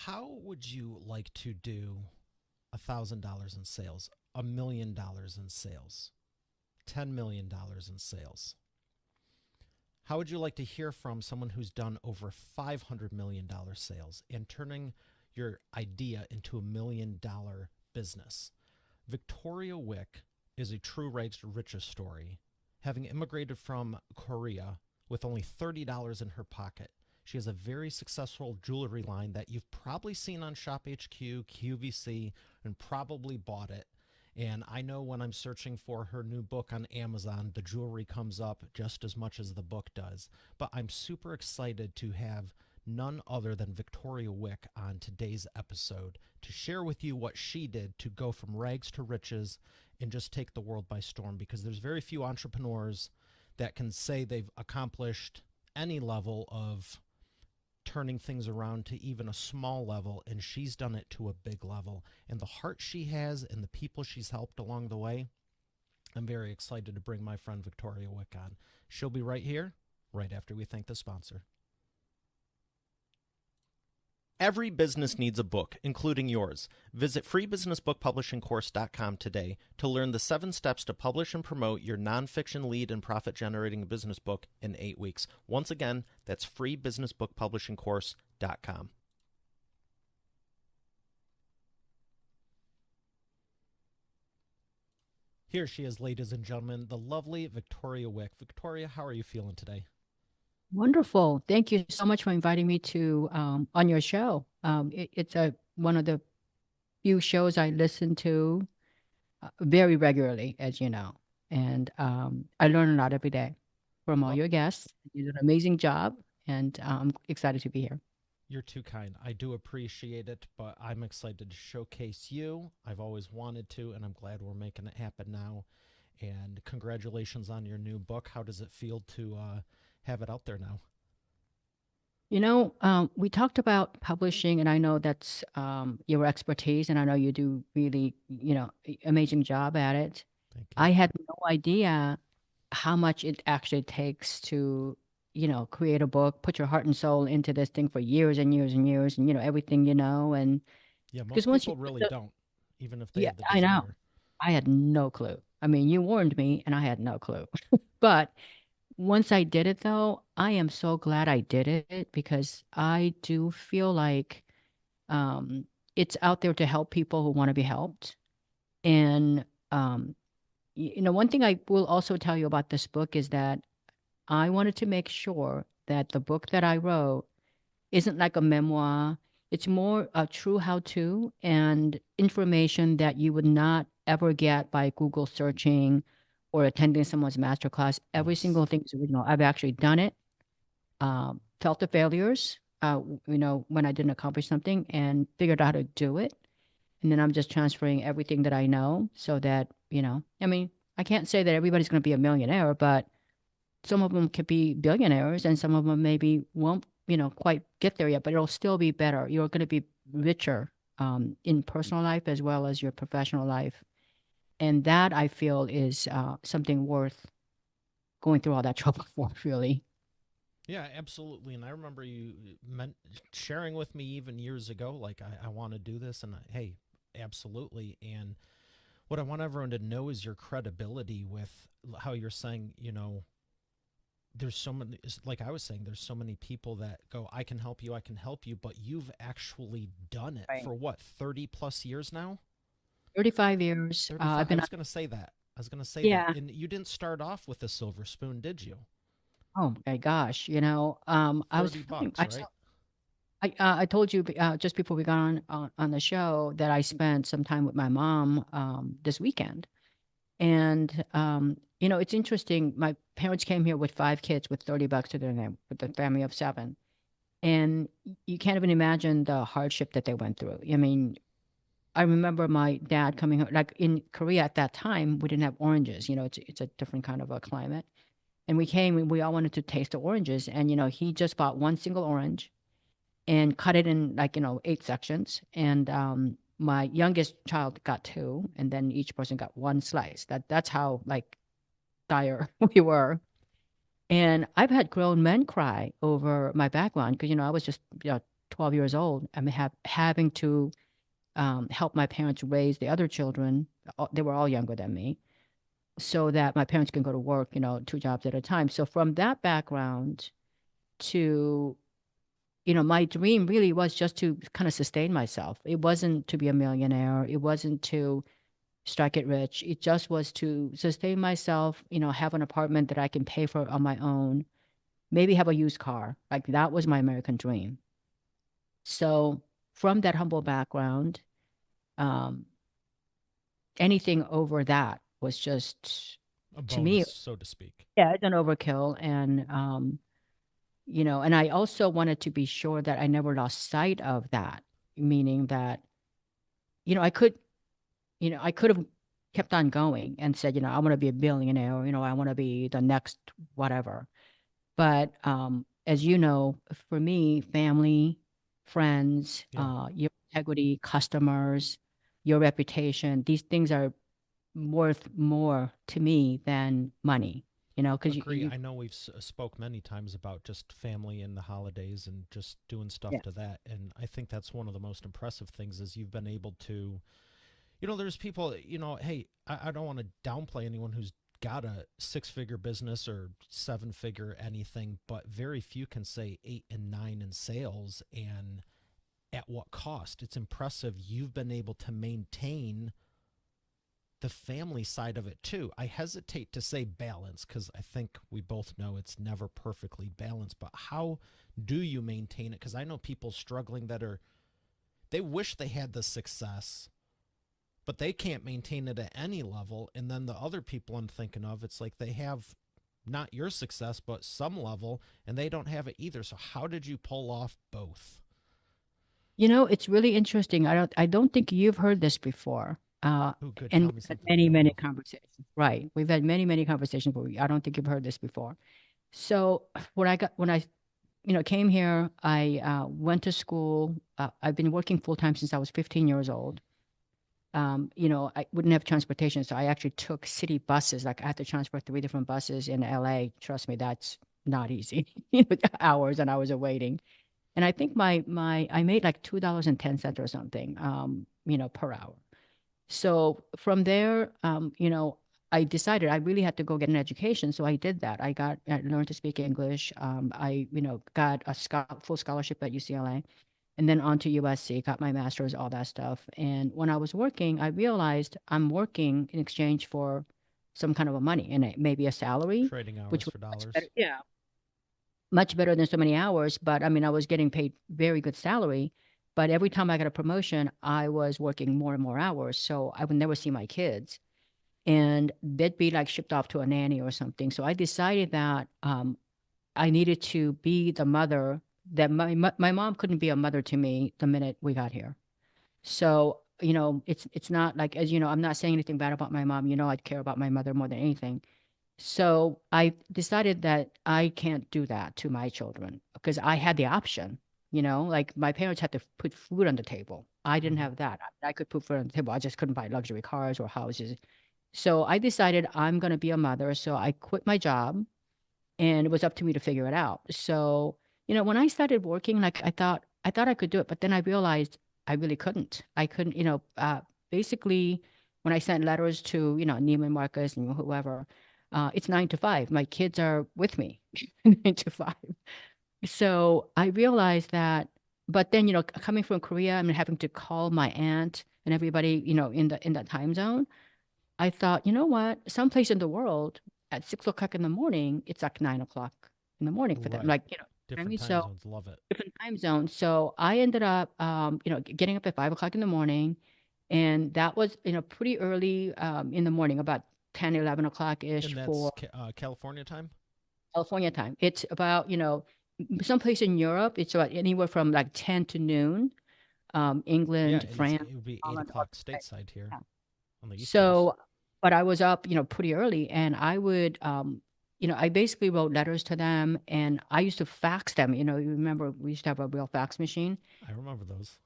How would you like to do $1,000 in sales, $1 million in sales, $10 million in sales? How would you like to hear from someone who's done over $500 million sales and turning your idea into $1 million business? Victoria Wieck is a true rags to riches story. Having immigrated from Korea with only $30 in her pocket, she has a very successful jewelry line that you've probably seen on ShopHQ, QVC, and probably bought it. And I know when I'm searching for her new book on Amazon, the jewelry comes up just as much as the book does. But I'm super excited to have none other than Victoria Wieck on today's episode to share with you what she did to go from rags to riches and just take the world by storm, because there's very few entrepreneurs that can say they've accomplished any level of turning things around to even a small level, and she's done it to a big level. And the heart she has and the people she's helped along the way, I'm very excited to bring my friend Victoria Wieck on. She'll be right here, right after we thank the sponsor. Every business needs a book, including yours. Visit freebusinessbookpublishingcourse.com today to learn the 7 steps to publish and promote your nonfiction lead and profit-generating business book in 8 weeks. Once again, that's freebusinessbookpublishingcourse.com. Here she is, ladies and gentlemen, the lovely Victoria Wieck. Victoria, how are you feeling today? Wonderful. Thank you so much for inviting me to on your show. It's one of the few shows I listen to very regularly, as you know, and I learn a lot every day from all Well, your guests. You do an amazing job, and I'm excited to be here. you're too kind. I do appreciate it, but I'm excited to showcase you. I've always wanted to, and I'm glad we're making it happen now. And congratulations on your new book. How does it feel to have it out there now? We talked about publishing, and I know that's your expertise, and I know you do really, amazing job at it. Thank you. I had no idea how much it actually takes to, create a book, put your heart and soul into this thing for years and years and years, and everything and Yeah, because most once you people put really the don't, even if they yeah, have the I know. desire. I had no clue. I mean, you warned me, and I had no clue. But once I did it, though, I am so glad I did it because I do feel like um, it's out there to help people who want to be helped. And um, one thing I will also tell you about this book is that I wanted to make sure that the book that I wrote isn't like a memoir. It's more a true how-to and information that you would not ever get by Google searching or attending someone's masterclass. Every Yes. single thing is original. I've actually done it, felt the failures, when I didn't accomplish something and figured out how to do it. And then I'm just transferring everything that I know so that, I mean, I can't say that everybody's going to be a millionaire, but some of them could be billionaires and some of them maybe won't, quite get there yet, but it'll still be better. You're going to be richer in personal life as well as your professional life. And that I feel is something worth going through all that trouble for, really. Yeah, absolutely. And I remember you meant sharing with me even years ago, like, I want to do this. And hey, absolutely. And what I want everyone to know is your credibility with how you're saying, there's so many, like I was saying, there's so many people that go, I can help you, but you've actually done it Right. for what, 30 plus years now? 35 years. 35. I've I been, was going to say that. I was going to say that. yeah. And you didn't start off with a silver spoon, did you? Oh my gosh. I was 30 telling, bucks, right? I told you just before we got on the show that I spent some time with my mom this weekend. And it's interesting. My parents came here with 5 kids with 30 bucks to their name, with a family of 7. And you can't even imagine the hardship that they went through. I mean, I remember my dad coming home, like in Korea at that time, we didn't have oranges. It's a different kind of a climate. And we came and we all wanted to taste the oranges. And, he just bought one single orange and cut it in like, 8 sections. And my youngest child got two, and then each person got one slice. That's how like dire we were. And I've had grown men cry over my background because I was just 12 years old, I mean, having to help my parents raise the other children. They were all younger than me, so that my parents can go to work, two jobs at a time. So from that background to, my dream really was just to kind of sustain myself. It wasn't to be a millionaire. It wasn't to strike it rich. It just was to sustain myself, have an apartment that I can pay for on my own, maybe have a used car. Like that was my American dream. So from that humble background, um, anything over that was just, A to me, bonus, so to speak. yeah, it's an overkill. And, and I also wanted to be sure that I never lost sight of that, meaning that, I could have kept on going and said, I want to be a billionaire, I want to be the next whatever. But as you know, for me, family, friends, Yeah. your integrity, customers, your reputation, these things are worth more to me than money, because Agree. I know we've spoke many times about just family and the holidays and just doing stuff yeah, to that. And I think that's one of the most impressive things is you've been able to, there's people, hey, I don't want to downplay anyone who's got a 6-figure business or 7-figure anything, but very few can say 8 and 9 in sales. And at what cost? It's impressive you've been able to maintain the family side of it too. I hesitate to say balance because I think we both know it's never perfectly balanced, but how do you maintain it? Because I know people struggling they wish they had the success, but they can't maintain it at any level. And then the other people I'm thinking of, it's like they have not your success, but some level, and they don't have it either. So how did you pull off both? it's really interesting. I don't think you've heard this before. Oh, good. And Tell we've me had something I many, don't many know. conversations. Right. We've had many, many conversations, but I don't think you've heard this before. So when I came here, I went to school. I've been working full time since I was 15 years old. I wouldn't have transportation, so I actually took city buses. Like I had to transfer 3 different buses in LA. Trust me, that's not easy. Hours and hours of waiting. And I think my I made like $2.10 or something, per hour. So from there, I decided I really had to go get an education. So I did that. I learned to speak English. I, got a full scholarship at UCLA and then on to USC, got my master's, all that stuff. And when I was working, I realized I'm working in exchange for some kind of a money and maybe a salary, Trading hours which was for much better. dollars. Yeah. Much better than so many hours. But I mean, I was getting paid very good salary. But every time I got a promotion, I was working more and more hours. So I would never see my kids. And they'd be like shipped off to a nanny or something. So I decided that I needed to be the mother that my mom couldn't be a mother to me the minute we got here. So, it's not like, as you know, I'm not saying anything bad about my mom. I'd care about my mother more than anything. So I decided that I can't do that to my children because I had the option, like my parents had to put food on the table. I didn't Hmm. have that. I could put food on the table. I just couldn't buy luxury cars or houses. So I decided I'm going to be a mother. So I quit my job and it was up to me to figure it out. So, when I started working, like I thought I could do it, but then I realized I really couldn't. I couldn't, basically when I sent letters to, Neiman Marcus and whoever, it's 9 to 5. My kids are with me 9 to 5. So I realized that, but then, coming from Korea, I mean, having to call my aunt and everybody, in that time zone, I thought, you know what? Someplace in the world at 6 o'clock in the morning, it's like 9 o'clock in the morning for them. Right. Like, I Different mean, time so zones. Love it. different time zones. So I ended up, getting up at 5 o'clock in the morning. And that was, pretty early in the morning, about 10, 11 o'clock ish And for that's California time? California time. It's about, someplace in Europe, it's about anywhere from like 10 to noon, Yeah, England, and France, it would be 8 Holland, all o'clock that. stateside here Yeah. on the East Coast. So, but I was up, pretty early and I would, I basically wrote letters to them and I used to fax them. You remember we used to have a real fax machine I remember those.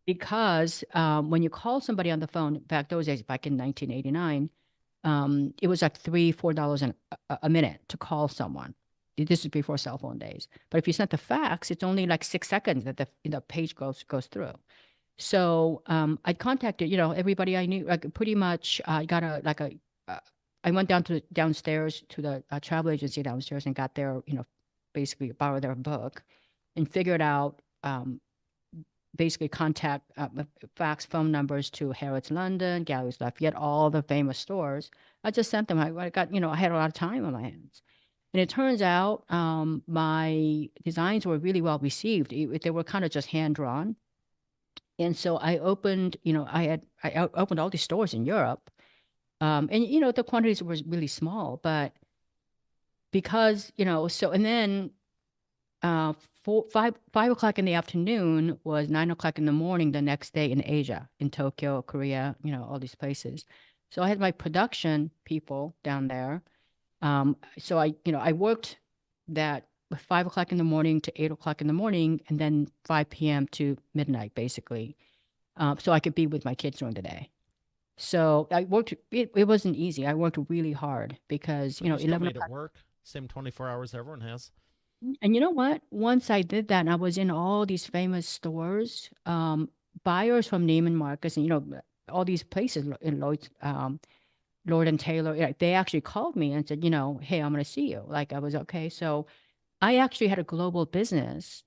because when you call somebody on the phone back those days, back in 1989, it was like $3, $4 a minute to call someone. This is before cell phone days. But if you sent the fax, it's only like 6 seconds that the page goes through. So I contacted, everybody I knew, like pretty much. I got I went downstairs to the travel agency downstairs and got their, basically borrowed their book, and figured out basically contact fax phone numbers to Harrods London, Galleries Lafayette, all the famous stores. I just sent them. I got, I had a lot of time on my hands. And it turns out my designs were really well received. They were kind of just hand drawn. And so I opened, I opened all these stores in Europe. And, the quantities were really small, but because, and then uh, 5 o'clock in the afternoon was 9 o'clock in the morning the next day in Asia, in Tokyo, Korea, all these places. So I had my production people down there. So I worked that 5 o'clock in the morning to 8 o'clock in the morning, and then 5 p.m. to midnight, basically, so I could be with my kids during the day. So I worked. It wasn't easy. I worked really hard because But you still 11 made it o'clock. work. Same 24 hours everyone has. And you know what? Once I did that, and I was in all these famous stores, buyers from Neiman Marcus, and all these places in Lloyd's, Lord and Taylor, they actually called me and said, hey, I'm going to see you. Like I was okay. So I actually had a global business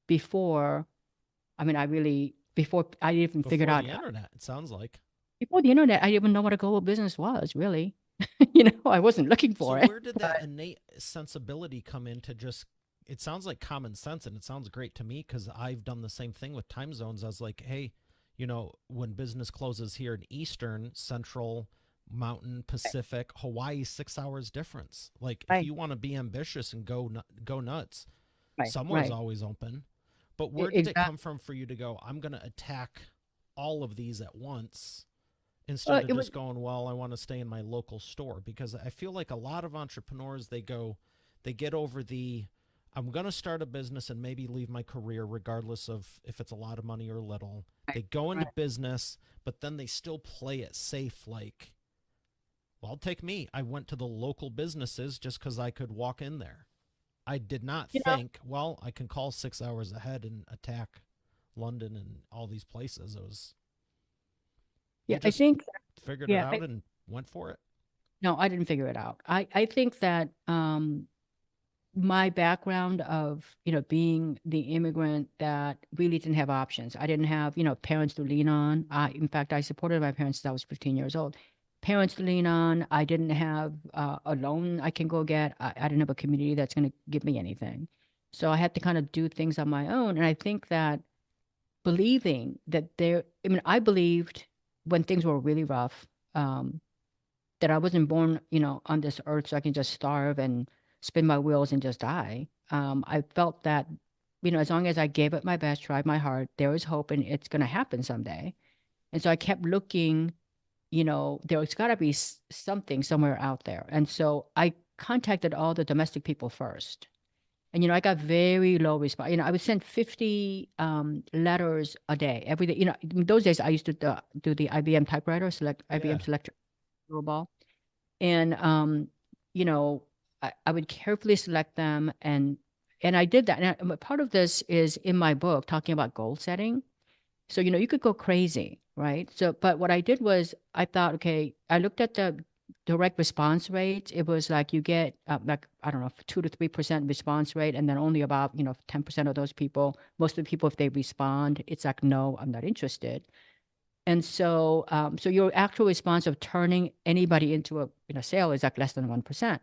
before. I mean, before I even figured Before out, the internet, it sounds like. before the internet, I didn't even know what a global business was, really. I wasn't looking So for it. where did that innate sensibility come in to just it sounds like common sense and it sounds great to me because I've done the same thing with time zones. I was like, hey, when business closes here in Eastern, Central, Mountain, Pacific, Hawaii, 6 hours difference. Like if Right, you want to be ambitious and go nuts, right, somewhere's right. always open. But where did it Exactly. come from for you to go, I'm going to attack all of these at once instead of It was, just going, well, I want to stay in my local store? Because I feel like a lot of entrepreneurs, they get over the, I'm going to start a business and maybe leave my career regardless of if it's a lot of money or little. right, They go into right. business, but then they still play it safe. Like, well, take me. I went to the local businesses just because I could walk in there. I did not You know, think, well, I can call 6 hours ahead and attack London and all these places. yeah, You I just think, figured it yeah, out and went for it. no, I didn't figure it out. I think that my background of, being the immigrant that really didn't have options. I didn't have, parents to lean on. In fact, I supported my parents since I was 15 years old. Parents to lean on. I didn't have a loan I can go get. I didn't have a community that's going to give me anything. So I had to kind of do things on my own. And I think that believing that I mean, I believed when things were really rough, um, that I wasn't born, on this earth so I can just starve and spin my wheels and just die. I felt that, as long as I gave it my best, tried my heart, there was hope and it's going to happen someday. And so I kept looking, there's got to be something somewhere out there. And so I contacted all the domestic people first. And, I got very low response. I would send 50 letters a day, every day. In those days, I used to do the IBM typewriter, select Yeah. IBM Selectric ball. And you know, I would carefully select them, and I did that. And part of this is in my book talking about goal setting. So you could go crazy, right? So, but what I did was I thought, okay, I looked at the direct response rate. It was like you get like I don't know 2 to 3% response rate, and then only about 10% of those people. Most of the people, if they respond, it's like no, I'm not interested. And so, so your actual response of turning anybody into a sale is like less than 1%.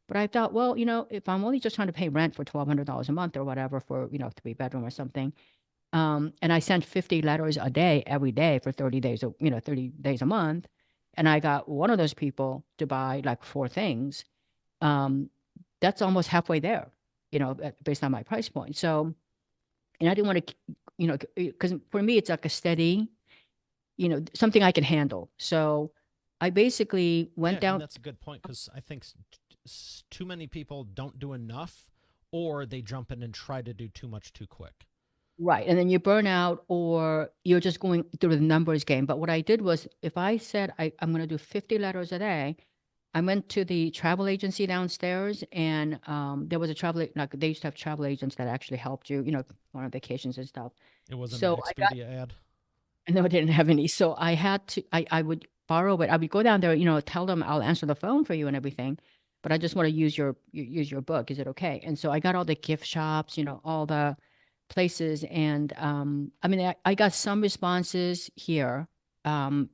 But I thought, well, if I'm only just trying to pay rent for $1,200 a month or whatever for 3 bedroom or something, and I sent 50 letters a day every day for 30 days, 30 days a month, and I got one of those people to buy like four things. Um, that's almost halfway there, based on my price point. So, and I didn't want to, because for me it's like a steady something I can handle. So I basically Yeah, went and down. that's a good point because I think too many people don't do enough or they jump in and try to do too much too quick. Right. And then you burn out or you're just going through the numbers game. But what I did was if I said I'm going to do 50 letters a day, I went to the travel agency downstairs, and there was a like they used to have travel agents that actually helped you, on vacations and stuff. It wasn't an So I got, Expedia ad. no, I didn't have any. So I had to, I would borrow it. I would go down there, tell them I'll answer the phone for you and everything, but I just want to use your book. Is it okay? And so I got all the gift shops, all the places, and I mean, I got some responses here. And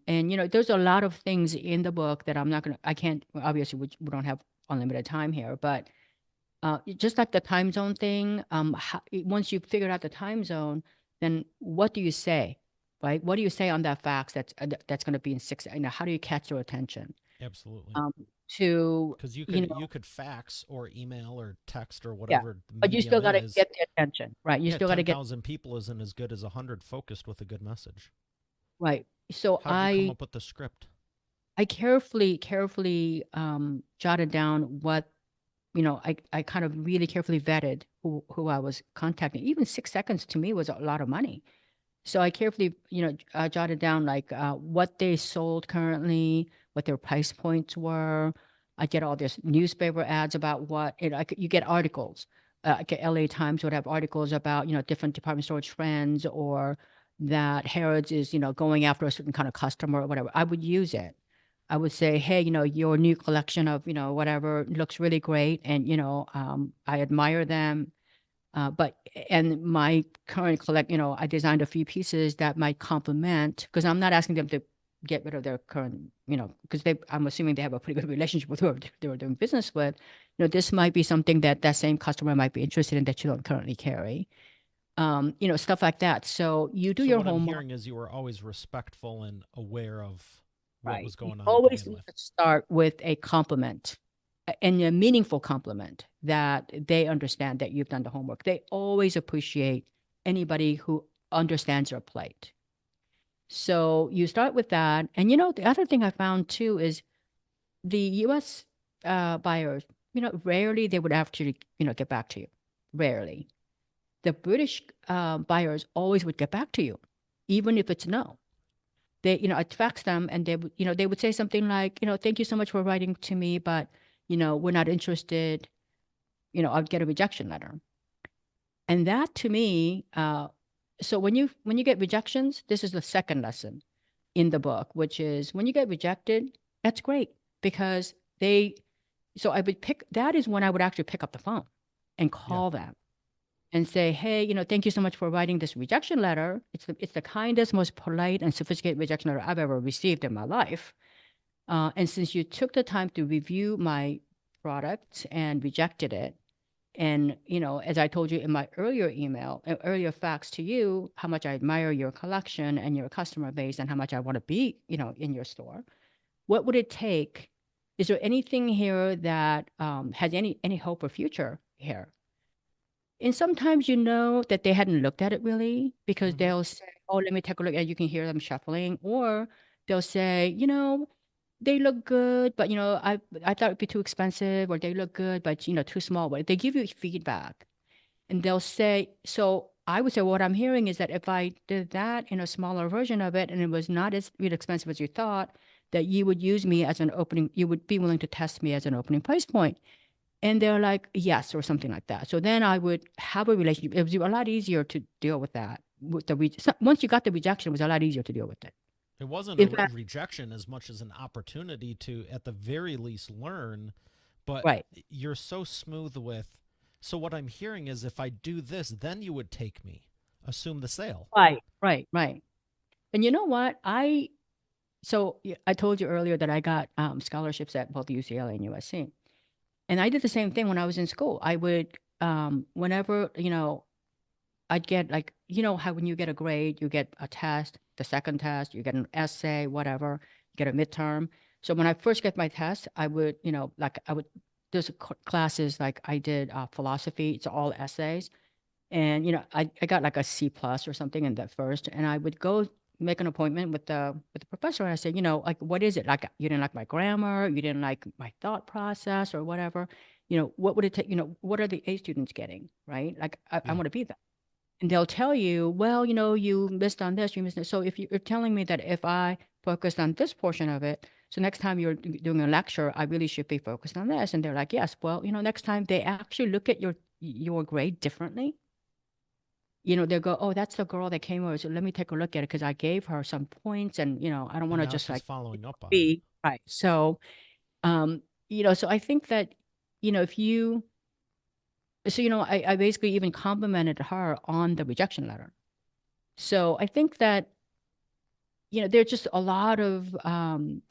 there's a lot of things in the book that I can't, obviously we don't have unlimited time here, but just like the time zone thing, once you figure out the time zone, then what do you say, right? What do you say on that fax that's going to be in 6? How do you catch their attention? Absolutely. Um, to Because you could fax or email or text or yeah, whatever the but you medium still got to is. get the attention, right? You Yeah, still got to get 10,000 people isn't as good as 100 focused with a good message. right. So How'd you come up with the script? I carefully jotted down what I kind of really carefully vetted who I was contacting. Even 6 seconds to me was a lot of money. So I carefully, jotted down like what they sold currently, what their price points were. I get all this newspaper ads about you get articles. Like LA Times would have articles about, different department store trends, or that Harrods is, going after a certain kind of customer or whatever. I would use it. I would say, hey, your new collection of, whatever looks really great. And, I admire them. And my current I designed a few pieces that might complement, because I'm not asking them to get rid of their current, because I'm assuming they have a pretty good relationship with whoever they were doing business with. This might be something that same customer might be interested in that you don't currently carry. Stuff like that. So you do So your what I'm homework. hearing is you were always respectful and aware of what Right. was You going on to always begin need with. to start with a compliment, and a meaningful compliment that they understand that you've done the homework. They always appreciate anybody who understands your plight. So you start with that. And the other thing I found too is the US buyers, rarely they would actually, get back to you. Rarely. The British buyers always would get back to you, even if it's no. I'd fax them, and they would say something like, thank you so much for writing to me, but, we're not interested. I'd get a rejection letter. And that to me, so when you get rejections, this is the second lesson in the book, which is when you get rejected, that's great, because so that is when I would actually pick up the phone and Yeah. call them and say, hey, thank you so much for writing this rejection letter. It's the kindest, most polite and sophisticated rejection letter I've ever received in my life. And since you took the time to review my product and rejected it, and, as I told you in my earlier fax to you, how much I admire your collection and your customer base and how much I want to be, in your store. What would it take? Is there anything here that has any hope or future here? And sometimes that they hadn't looked at it really, because Hmm. they'll say, oh, let me take a look. And you can hear them shuffling. Or they'll say, they look good, but, I thought it'd be too expensive, or they look good, but, too small. But they give you feedback, and they'll say, so I would say what I'm hearing is that if I did that in a smaller version of it and it was not as really expensive as you thought, that you would use me as an opening, you would be willing to test me as an opening price point. And they're like, yes, or something like that. So then I would have a relationship. It was a lot easier to deal with that. Once you got the rejection, it was a lot easier to deal with it. It wasn't a In fact, rejection as much as an opportunity to, at the very least, learn. But right, you're so smooth with. So what I'm hearing is if I do this, then you would take me. Assume the sale. right. And you know what? I told you earlier that I got scholarships at both UCLA and USC. And I did the same thing when I was in school. I would, whenever, I'd get like, how when you get a grade, you get a test, the second test, you get an essay, whatever, you get a midterm. So when I first get my test, I would, there's classes like I did philosophy, it's all essays. And, I got like a C plus or something in that first. And I would go make an appointment with the professor. And I said, like, what is it? Like, you didn't like my grammar, you didn't like my thought process or whatever. What would it take? What are the A students getting? Right? Like, I Yeah. want to be that. And they'll tell you, well, you missed on this, you missed it. So if you're telling me that if I focused on this portion of it, So next time you're doing a lecture, I really should be focused on this. And they're like, yes, well, next time they actually look at your grade differently. They'll go, oh, that's the girl that came over. So let me take a look at it because I gave her some points and, I don't want And to now just she's like following up on it. be right. So, um, so I think that, if you, so, I basically even complimented her on the rejection letter. So I think that, there's just a lot of,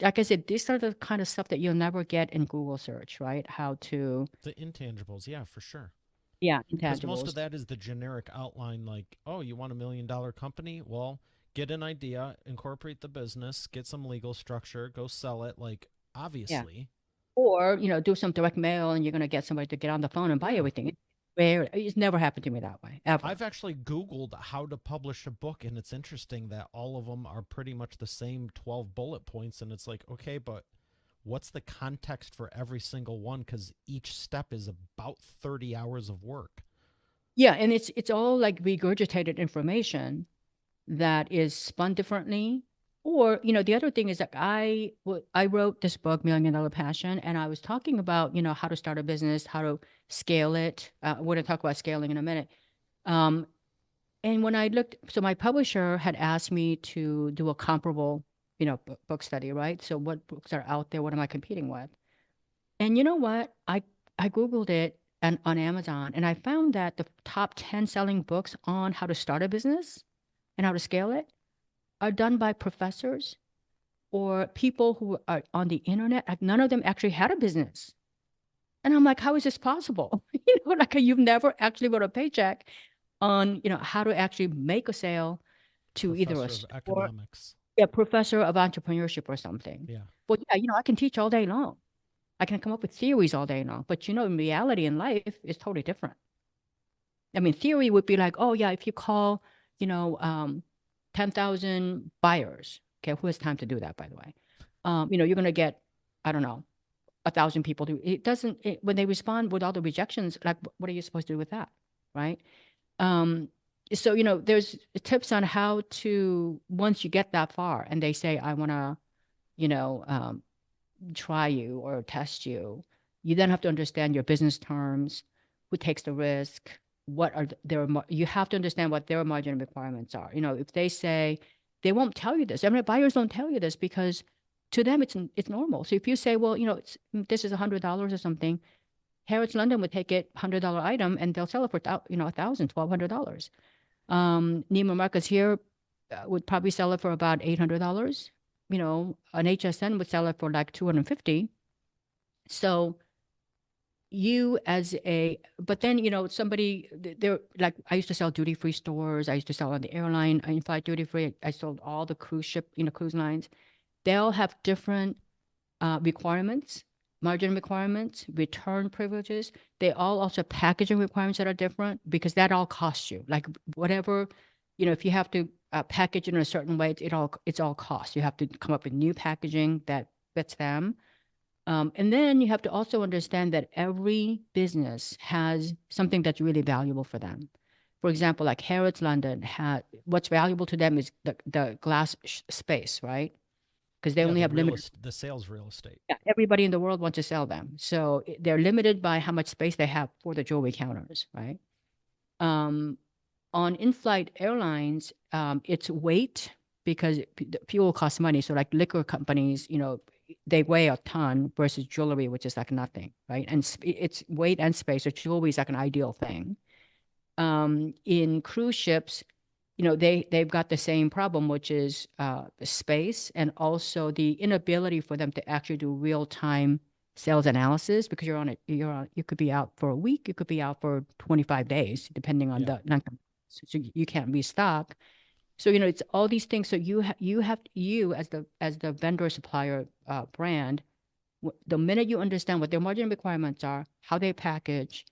like I said, these are the kind of stuff that you'll never get in Google search, right? How to, The intangibles, yeah, for sure. yeah, Because most of intangibles. that is the generic outline, like, oh, you want $1 million company? Well, get an idea, incorporate the business, get some legal structure, go sell it. Like, Yeah. obviously. Or, do some direct mail and you're going to get somebody to get on the phone and buy Yeah. everything. It's never happened to me that way, ever. I've actually Googled how to publish a book, and it's interesting that all of them are pretty much the same 12 bullet points. And it's like, okay, but what's the context for every single one? Because each step is about 30 hours of work. Yeah, and it's all like regurgitated information that is spun differently. Or, the other thing is that I wrote this book, $1 Million Passion, and I was talking about, how to start a business, how to scale it. We're going to talk about scaling in a minute. Um, and when I looked, so my publisher had asked me to do a comparable, book study, right? So what books are out there? What am I competing with? And you know what? I Googled it and on Amazon, and I found that the top 10 selling books on how to start a business and how to scale it are done by professors or people who are on the internet. Like none of them actually had a business. And I'm like, how is this possible? Like you've never actually wrote a paycheck on, how to actually make a sale to either a Professor of store, economics. a professor of entrepreneurship or something. Yeah. Well, yeah, I can teach all day long. I can come up with theories all day long. But, in reality in life is totally different. I mean, theory would be like, oh, yeah, if you call, you know, um, 10,000 buyers, okay, who has time to do that, by the way? You're going to get, I don't know, 1,000 people to, it doesn't, when they respond with all the rejections, like, what are you supposed to do with that? Right. Um, so, there's tips on how to, once you get that far and they say, I want to, you know, um, try you or test you, you then have to understand your business terms, who takes the risk, what are you have to understand what their margin requirements are. If they say they won't tell you this, I mean, buyers don't tell you this because to them it's normal. So if you say, well, this is $100 or something, Harrods London would take it $100 item and they'll sell it for $1,000, $1,200. Neiman Marcus here would probably sell it for about $800. An HSN would sell it for like 250. So but then, somebody, they're like, I used to sell duty free stores. I used to sell on the airline, in fact, duty free. I sold all the cruise lines. They'll have different requirements, margin requirements, return privileges. They all also have packaging requirements that are different because that all costs you. Like whatever, if you have to package it in a certain way, it's all cost. You have to come up with new packaging that fits them. And then you have to also understand that every business has something that's really valuable for them. For example, like Harrods London what's valuable to them is the glass space, right? Because they Yeah, only have limited. the sales real estate. Yeah, everybody in the world wants to sell them. So they're limited by how much space they have for the jewelry counters, right? Um, on in-flight airlines, it's weight because the fuel costs money. So like liquor companies, they weigh a ton versus jewelry, which is like nothing, right? And it's weight and space. So jewelry is like an ideal thing. In cruise ships, they've got the same problem, which is space and also the inability for them to actually do real time sales analysis because you could be out for a week, you could be out for 25 days, depending on Yeah. the length. So you can't restock. So it's all these things. So you as the vendor supplier brand, the minute you understand what their margin requirements are, how they package,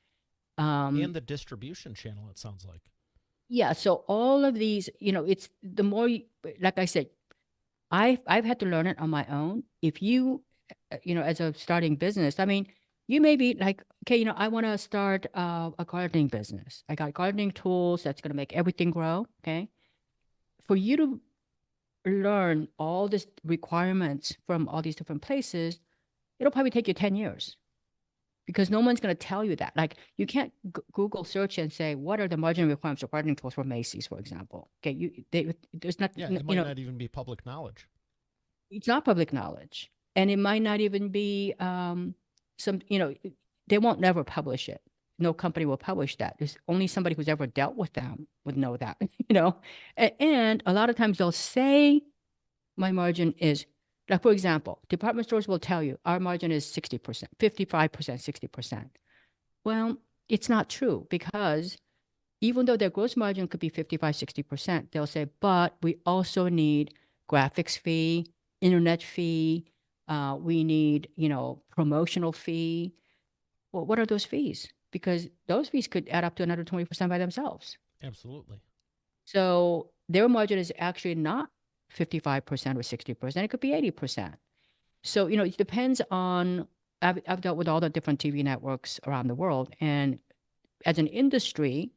And the distribution channel, it sounds like. yeah. So all of these, it's the more, like I said, I've had to learn it on my own. If you, as a starting business, I mean, you may be like, okay, I want to start a gardening business. I got gardening tools that's going to make everything grow. Okay. For you to learn all these requirements from all these different places, it'll probably take you 10 years because no one's going to tell you that. Like you can't Google search and say, what are the margin requirements or margin tools for Macy's, for example? Okay. There's not, Yeah, it might not even be public knowledge. it's not public knowledge. And it might not even be some, they won't never publish it. No company will publish that. There's only somebody who's ever dealt with them would know that, And a lot of times they'll say my margin is, like, for example, department stores will tell you our margin is 60%, 55%, 60%. Well, it's not true because even though their gross margin could be 55, 60%, they'll say, but we also need graphics fee, internet fee, we need, promotional fee. Well, what are those fees? Because those fees could add up to another 20% by themselves. Absolutely. So their margin is actually not 55% or 60%. It could be 80%. So, it depends on, I've dealt with all the different TV networks around the world. And as an industry,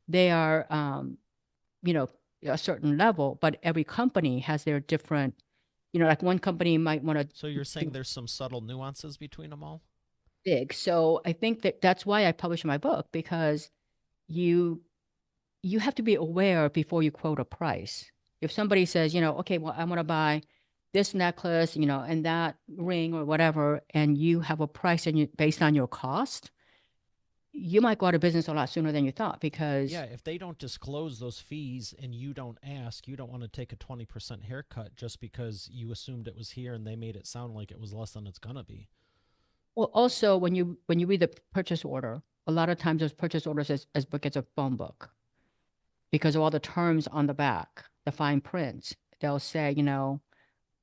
they are, a certain level, but every company has their different, like one company might want to So you're saying there's some subtle nuances between them all? big. So I think that's why I published my book, because you you have to be aware before you quote a price. If somebody says, okay, well, I want to buy this necklace, and that ring or whatever, and you have a price and based on your cost, you might go out of business a lot sooner than you thought Yeah, because, if they don't disclose those fees and you don't ask, you don't want to take a 20% haircut just because you assumed it was here and they made it sound like it was less than it's going to be. well, also when you read the purchase order, a lot of times those purchase orders as book as a phone book because of all the terms on the back, the fine prints. They'll say,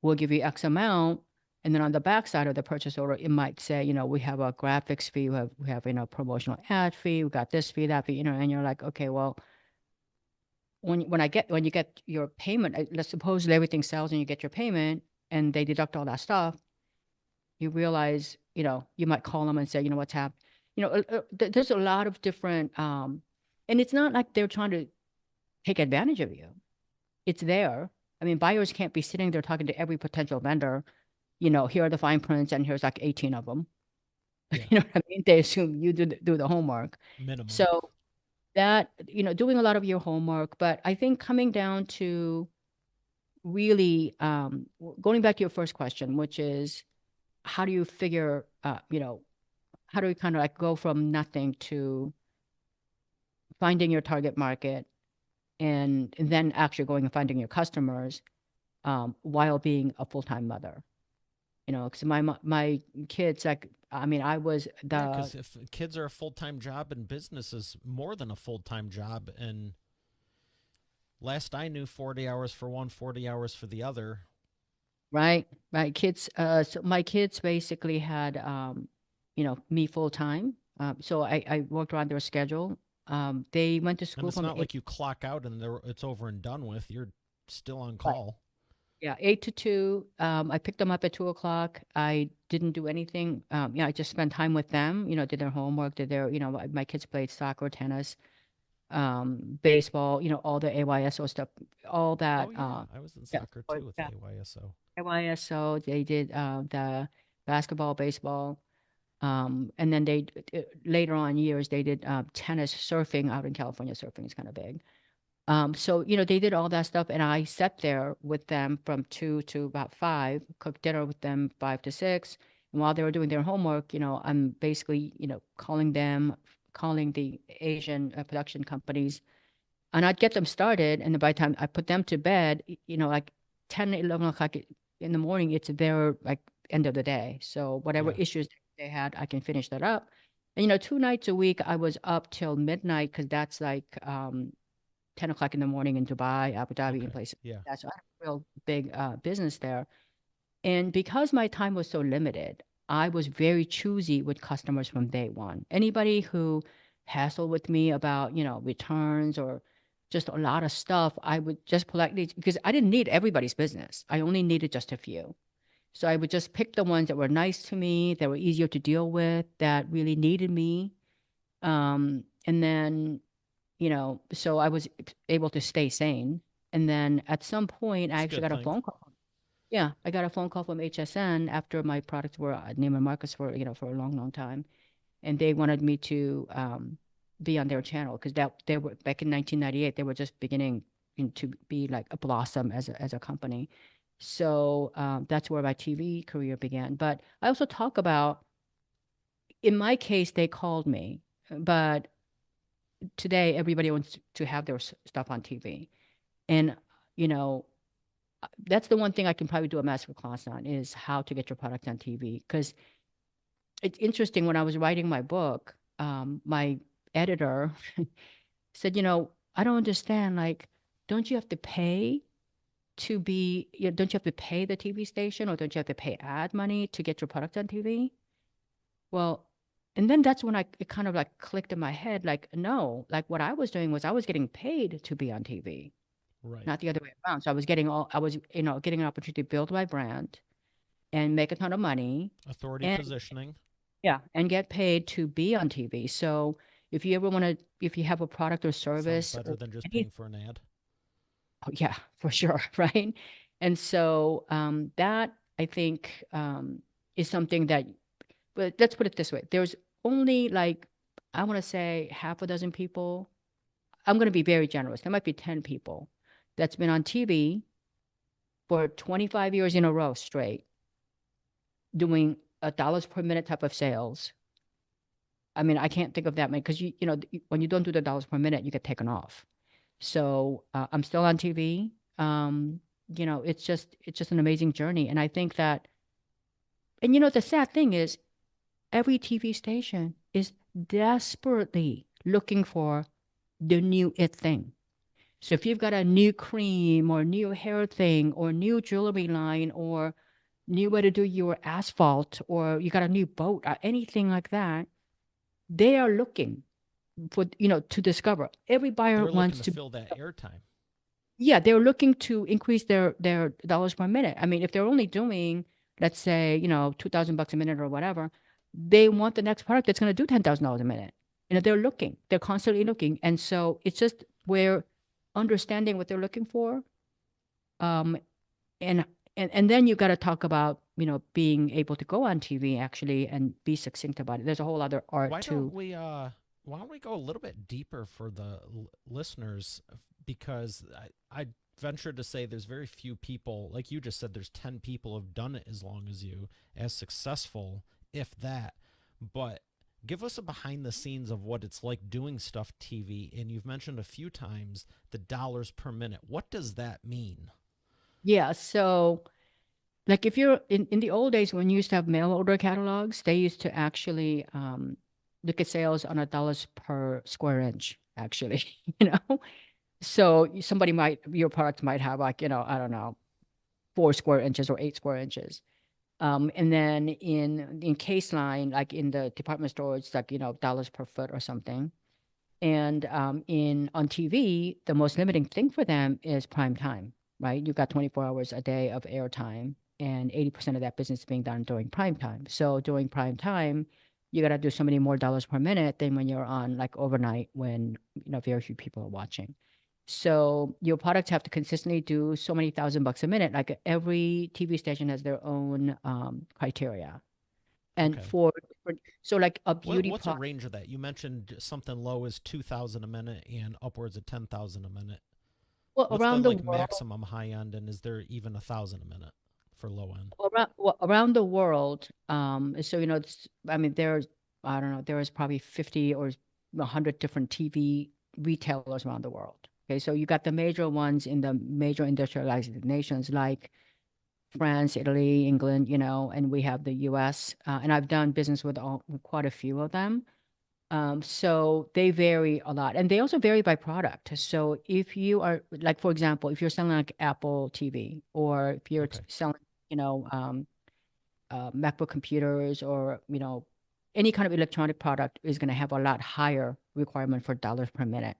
we'll give you X amount. And then on the back side of the purchase order, it might say, we have a graphics fee, we have, promotional ad fee, we got this fee, that fee, and you're like, okay, well, when you get your payment, let's suppose everything sells and you get your payment and they deduct all that stuff, you realize, you might call them and say, what's happened. There's a lot of different, and it's not like they're trying to take advantage of you. It's there. I mean, buyers can't be sitting there talking to every potential vendor. Here are the fine prints, and here's like 18 of them. Yeah, You know what I mean? They assume you do the homework. minimum. So that, doing a lot of your homework, but I think coming down to really going back to your first question, which is how do you figure, how do we kind of like go from nothing to finding your target market and then actually going and finding your customers while being a full-time mother. Because my kids, like, I mean, I was Yeah, the because if kids are a full time job and business is more than a full time job, and last I knew, 40 hours for one, 40 hours for the other. right, right kids. So my kids basically had, me full time. So I worked around their schedule. They went to And school it's from not eight, like you clock out and it's over and done with. You're still on right, call. yeah, 8 to 2. I picked them up at 2 o'clock. I didn't do anything. I just spent time with them. Did their homework. Did their, my kids played soccer, tennis, baseball. All the AYSO stuff, all Oh, that. yeah. I was in Yeah, soccer too with yeah, AYSO. AYSO. They did the basketball, baseball, and then they later on years they did tennis, surfing out in California. Surfing is kind of big. So, they did all that stuff, and I sat there with them from 2 to about 5, cooked dinner with them 5 to 6. And while they were doing their homework, I'm basically, calling them, calling the Asian production companies, and I'd get them started. And then by the time I put them to bed, like 10, 11 o'clock in the morning, it's their like end of the day. So whatever Yeah. issues they had, I can finish that up. And, 2 nights a week, I was up till midnight because that's like, 10 o'clock in the morning in Dubai, Abu Dhabi, and Okay. places. Yeah. That's a real big business there. And because my time was so limited, I was very choosy with customers from day one. Anybody who hassled with me about, returns or just a lot of stuff, I would just politely, because I didn't need everybody's business. I only needed just a few. So I would just pick the ones that were nice to me, that were easier to deal with, that really needed me. And then so I was able to stay sane And then at some point, I It's a actually good got a thing. phone call. Yeah, I got a phone call from HSN after my products were at Neiman Marcus for, for a long, long time. And they wanted me to be on their channel because that they were back in 1998, they were just beginning to be like a blossom as a company. So that's where my TV career began. But I also talk about, in my case, they called me, but today everybody wants to have their stuff on TV. And, you know, that's the one thing I can probably do a master class on is how to get your product on TV. Because it's interesting, when I was writing my book, my editor said, I don't understand. Like, don't you have to pay to be, don't you have to pay the TV station, or don't you have to pay ad money to get your product on TV? Well, and then that's when it kind of like clicked in my head, like, no, like what I was doing was I was getting paid to be on TV, Right. not the other way around. So I was, getting an opportunity to build my brand and make a ton of money Authority and positioning. yeah, and get paid to be on TV. So if you ever want to, if you have a product or Sounds service better or than just any, paying for an ad. oh, yeah, for sure, right? And so that I think is something that, but let's put it this way: there's only like, I want to say half a dozen people. I'm going to be very generous. There might be 10 people that's been on TV for 25 years in a row straight, doing a dollars per minute type of sales. I mean, I can't think of that many because when you don't do the dollars per minute, you get taken off. So I'm still on TV. It's just an amazing journey, and I think that, and the sad thing is, every TV station is desperately looking for the new it thing. So if you've got a new cream or new hair thing or new jewelry line or new way to do your asphalt or you got a new boat or anything like that, they are looking for, to discover. Every buyer They're looking wants to to, fill that airtime. yeah, they're looking to increase their dollars per minute. I mean, if they're only doing, let's say, 2,000 bucks a minute or whatever, they want the next product that's going to do $10,000 a minute. They're looking, they're constantly looking. And so it's just where understanding what they're looking for. Um, and, and then you got to talk about, being able to go on TV actually and be succinct about it. There's a whole other art Why don't too. we uh why don't we go a little bit deeper for the listeners, because I venture to say there's very few people, like you just said, there's 10 people have done it as long as you, as successful, if that. But give us a behind the scenes of what it's like doing stuff TV, and you've mentioned a few times the dollars per minute. What does that mean? Yeah. So, like if you're in the old days when you used to have mail order catalogs, they used to actually look at sales on a dollars per square inch, actually, you know. So your product might have like, I don't know, 4 square inches or 8 square inches. And then in case line, like in the department store, it's like, dollars per foot or something. And in on TV, the most limiting thing for them is prime time, right? You've got 24 hours a day of airtime, and 80% of that business is being done during prime time. So during prime time, you got to do so many more dollars per minute than when you're on like overnight when very few people are watching. So your products have to consistently do so many thousand bucks a minute. Like every TV station has their own criteria, and Okay. so like a What beauty what's a product. range of that? You mentioned something low as 2,000 a minute and upwards of 10,000 a minute. Well, What's the around the like world, maximum high end, and is there even 1,000 a minute for low end? around the world, so I mean, there's, I don't know, there is probably 50 or 100 different TV retailers around the world. Okay, so you got the major ones in the major industrialized nations like France, Italy, England, and we have the US, and I've done business with quite a few of them. So they vary a lot, and they also vary by product. So if you are like, for example, if you're selling like Apple TV, or if you're Okay. selling, MacBook computers, or any kind of electronic product, is going to have a lot higher requirement for dollars per minute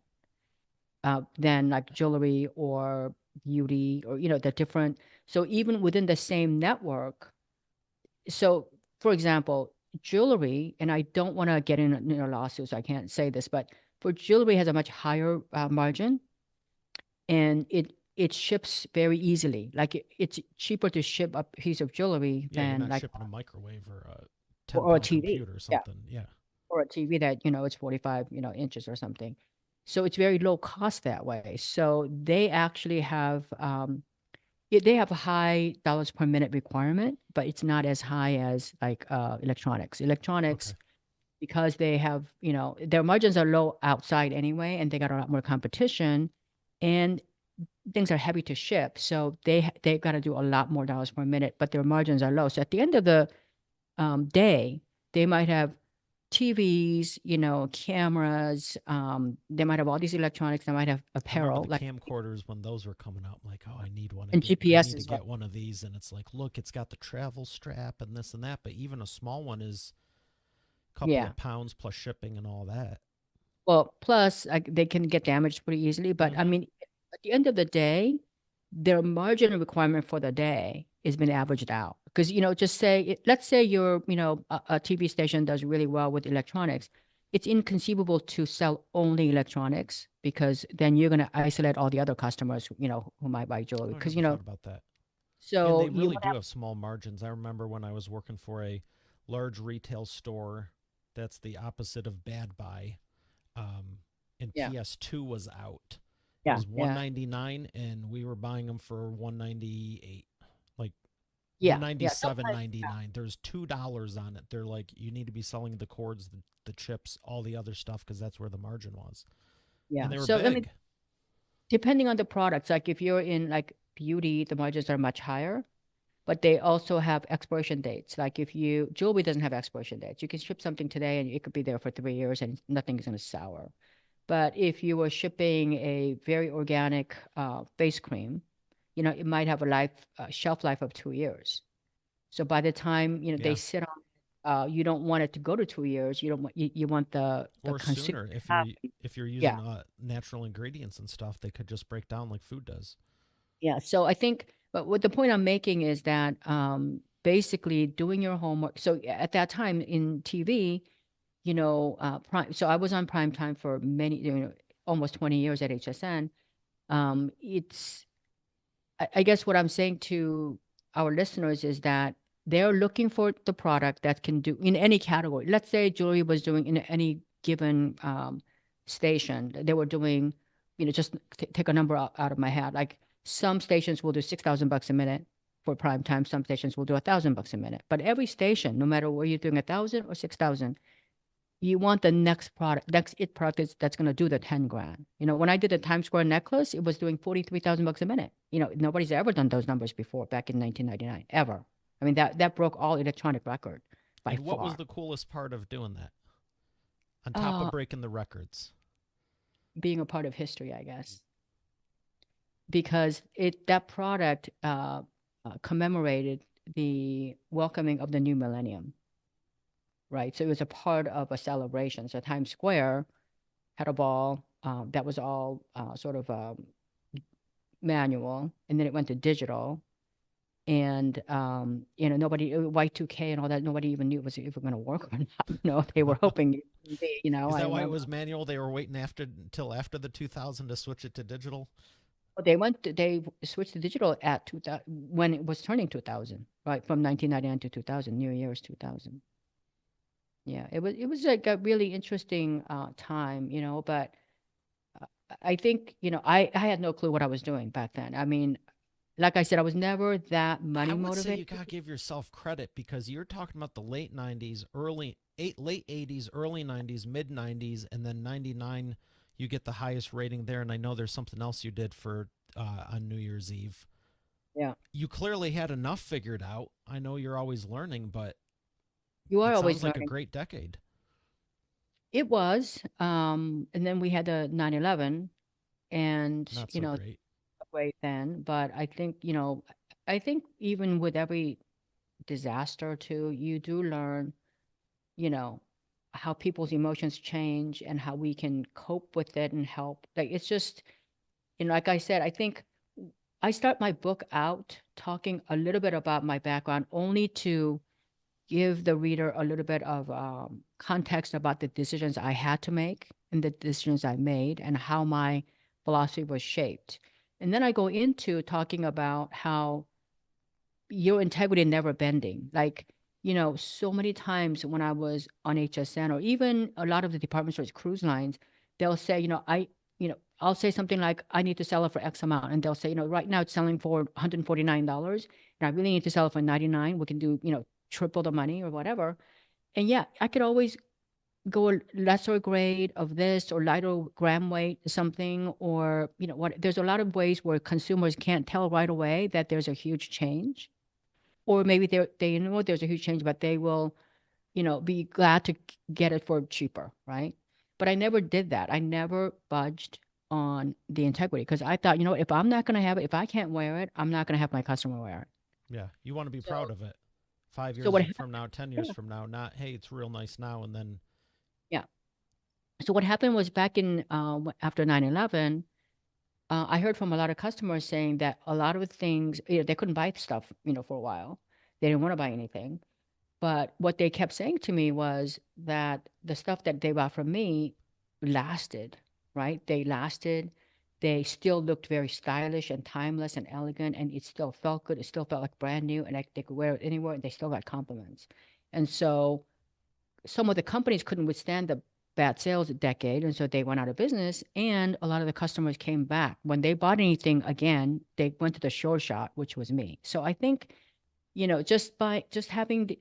than like jewelry or beauty, or the different. So even within the same network, so for example, jewelry, and I don't want to get in lawsuits, I can't say this, but for jewelry has a much higher margin, and it ships very easily. Like it's cheaper to ship a piece of jewelry Yeah, you're than not like shipping a microwave or a or a 10-pound TV. computer or Yeah, something. Yeah. or a TV that, it's 45, inches or something. So it's very low cost that way. So they actually have they have a high dollars per minute requirement, but it's not as high as like electronics. Okay. Electronics, because they have, their margins are low outside anyway, and they got a lot more competition, and things are heavy to ship. So they got to do a lot more dollars per minute, but their margins are low. So at the end of the day, they might have TVs, cameras. They might have all these electronics. They might have I remember apparel, the like, camcorders when those were coming out. I'm like, oh, and I GPS need to as well. get one of these. And it's like, look, it's got the travel strap and this and that. But even a small one is a couple Yeah. of pounds plus shipping and all that. Well, plus they can get damaged pretty easily. But I Mm-hmm. mean, at the end of the day, their margin requirement for the day is been averaged out. Because, just say, let's say your, a TV station does really well with electronics. It's inconceivable to sell only electronics, because then you're going to isolate all the other customers, who might buy jewelry. Oh, I Because, never thought about that. And so they you really do have small margins. I remember when I was working for a large retail store that's the opposite of Bad Buy. And yeah, PS2 was out. It yeah, was yeah, 199 and we were buying them for 198. Like yeah. Sometimes, 197.99. There's $2 on it. They're like you need to be selling the cords, the chips, all the other stuff cuz that's where the margin was. yeah. And they were So, I mean, big. depending on the products, like if you're in like beauty, the margins are much higher, but they also have expiration dates. Like if jewelry doesn't have expiration dates. You can ship something today and it could be there for 3 years and nothing is going to sour. But if you were shipping a very organic face cream, it might have a shelf life of 2 years. So by the time, they Yeah. sit on, you don't want it to go to 2 years. You don't want, you want the Or consumer sooner to have it. if you're Yeah. using natural ingredients and stuff, they could just break down like food does. Yeah. So I think, but what the point I'm making is that basically doing your homework. So at that time in TV, prime. So I was on prime time for many, almost 20 years at HSN. It's, I guess what I'm saying to our listeners is that they're looking for the product that can do in any category. Let's say jewelry was doing in any given station. They were doing, just take a number out of my head. Like some stations will do $6,000 a minute for prime time. Some stations will do $1,000 a minute. But every station, no matter where you're doing 1,000 or 6,000, you want the next it product that's going to do the 10 grand. When I did the Times Square necklace, it was doing $43,000 a minute. Nobody's ever done those numbers before back in 1999, ever. I mean, that broke all electronic record by And what was far. the coolest part of doing that? On top of Uh, breaking the records. being a part of history, I guess, because that product commemorated the welcoming of the new millennium, right? So it was a part of a celebration. So Times Square had a ball that was all sort of manual, and then it went to digital. And nobody Y2K and all that, nobody even knew it was even going to work or not. They were hoping it would be. Is I that why it remember was manual? They were waiting after until after the 2000 to switch it to digital. they switched to digital at 2000 when it was turning 2000, right? From 1999 to 2000, New Year's 2000. Yeah, it was like a really interesting time, but I think, I had no clue what I was doing back then. I mean, like I said, I was never that I money would say you motivated. gotta give yourself credit because you're talking about the late 80s, early 90s, mid 90s, and then 99. You get the highest rating there, and I know there's something else you did for on New Year's Eve. Yeah. You clearly had enough figured out. I know you're always learning, but You are it always sounds like a learning. great decade. It was. And then we had the 9/11 and, Not so great. way then. But I think even with every disaster too, you do learn, you know, how people's emotions change and how we can cope with it and help. Like it's just, like I said, I think I start my book out talking a little bit about my background only to give the reader a little bit of context about the decisions I had to make and the decisions I made and how my philosophy was shaped. And then I go into talking about how your integrity never bending. Like, so many times when I was on HSN or even a lot of the department stores, cruise lines, they'll say, I'll say something like, I need to sell it for X amount. And they'll say, right now it's selling for $149. And I really need to sell it for 99. We can do, triple the money or whatever. And yeah, I could always go a lesser grade of this or lighter gram weight something, or, what, there's a lot of ways where consumers can't tell right away that there's a huge change. Or maybe they know there's a huge change, but they will, be glad to get it for cheaper, right? But I never did that. I never budged on the integrity because I thought, if I'm not going to have it, if I can't wear it, I'm not going to have my customer wear it. Yeah. You want to be So, proud of it. Five so years what? from now, 10 years Yeah, from now, not, hey, it's real nice now. And then, yeah. So what happened was back in after 9/11, I heard from a lot of customers saying that a lot of the things, they couldn't buy stuff, for a while. They didn't want to buy anything. But what they kept saying to me was that the stuff that they bought from me lasted, right? They lasted. They still looked very stylish and timeless and elegant, and it still felt good. It still felt like brand new, and they could wear it anywhere, and they still got compliments. And so some of the companies couldn't withstand the bad sales a decade, and so they went out of business. And a lot of the customers came back when they bought anything again. They went to the sure shot, which was me. So I think just having the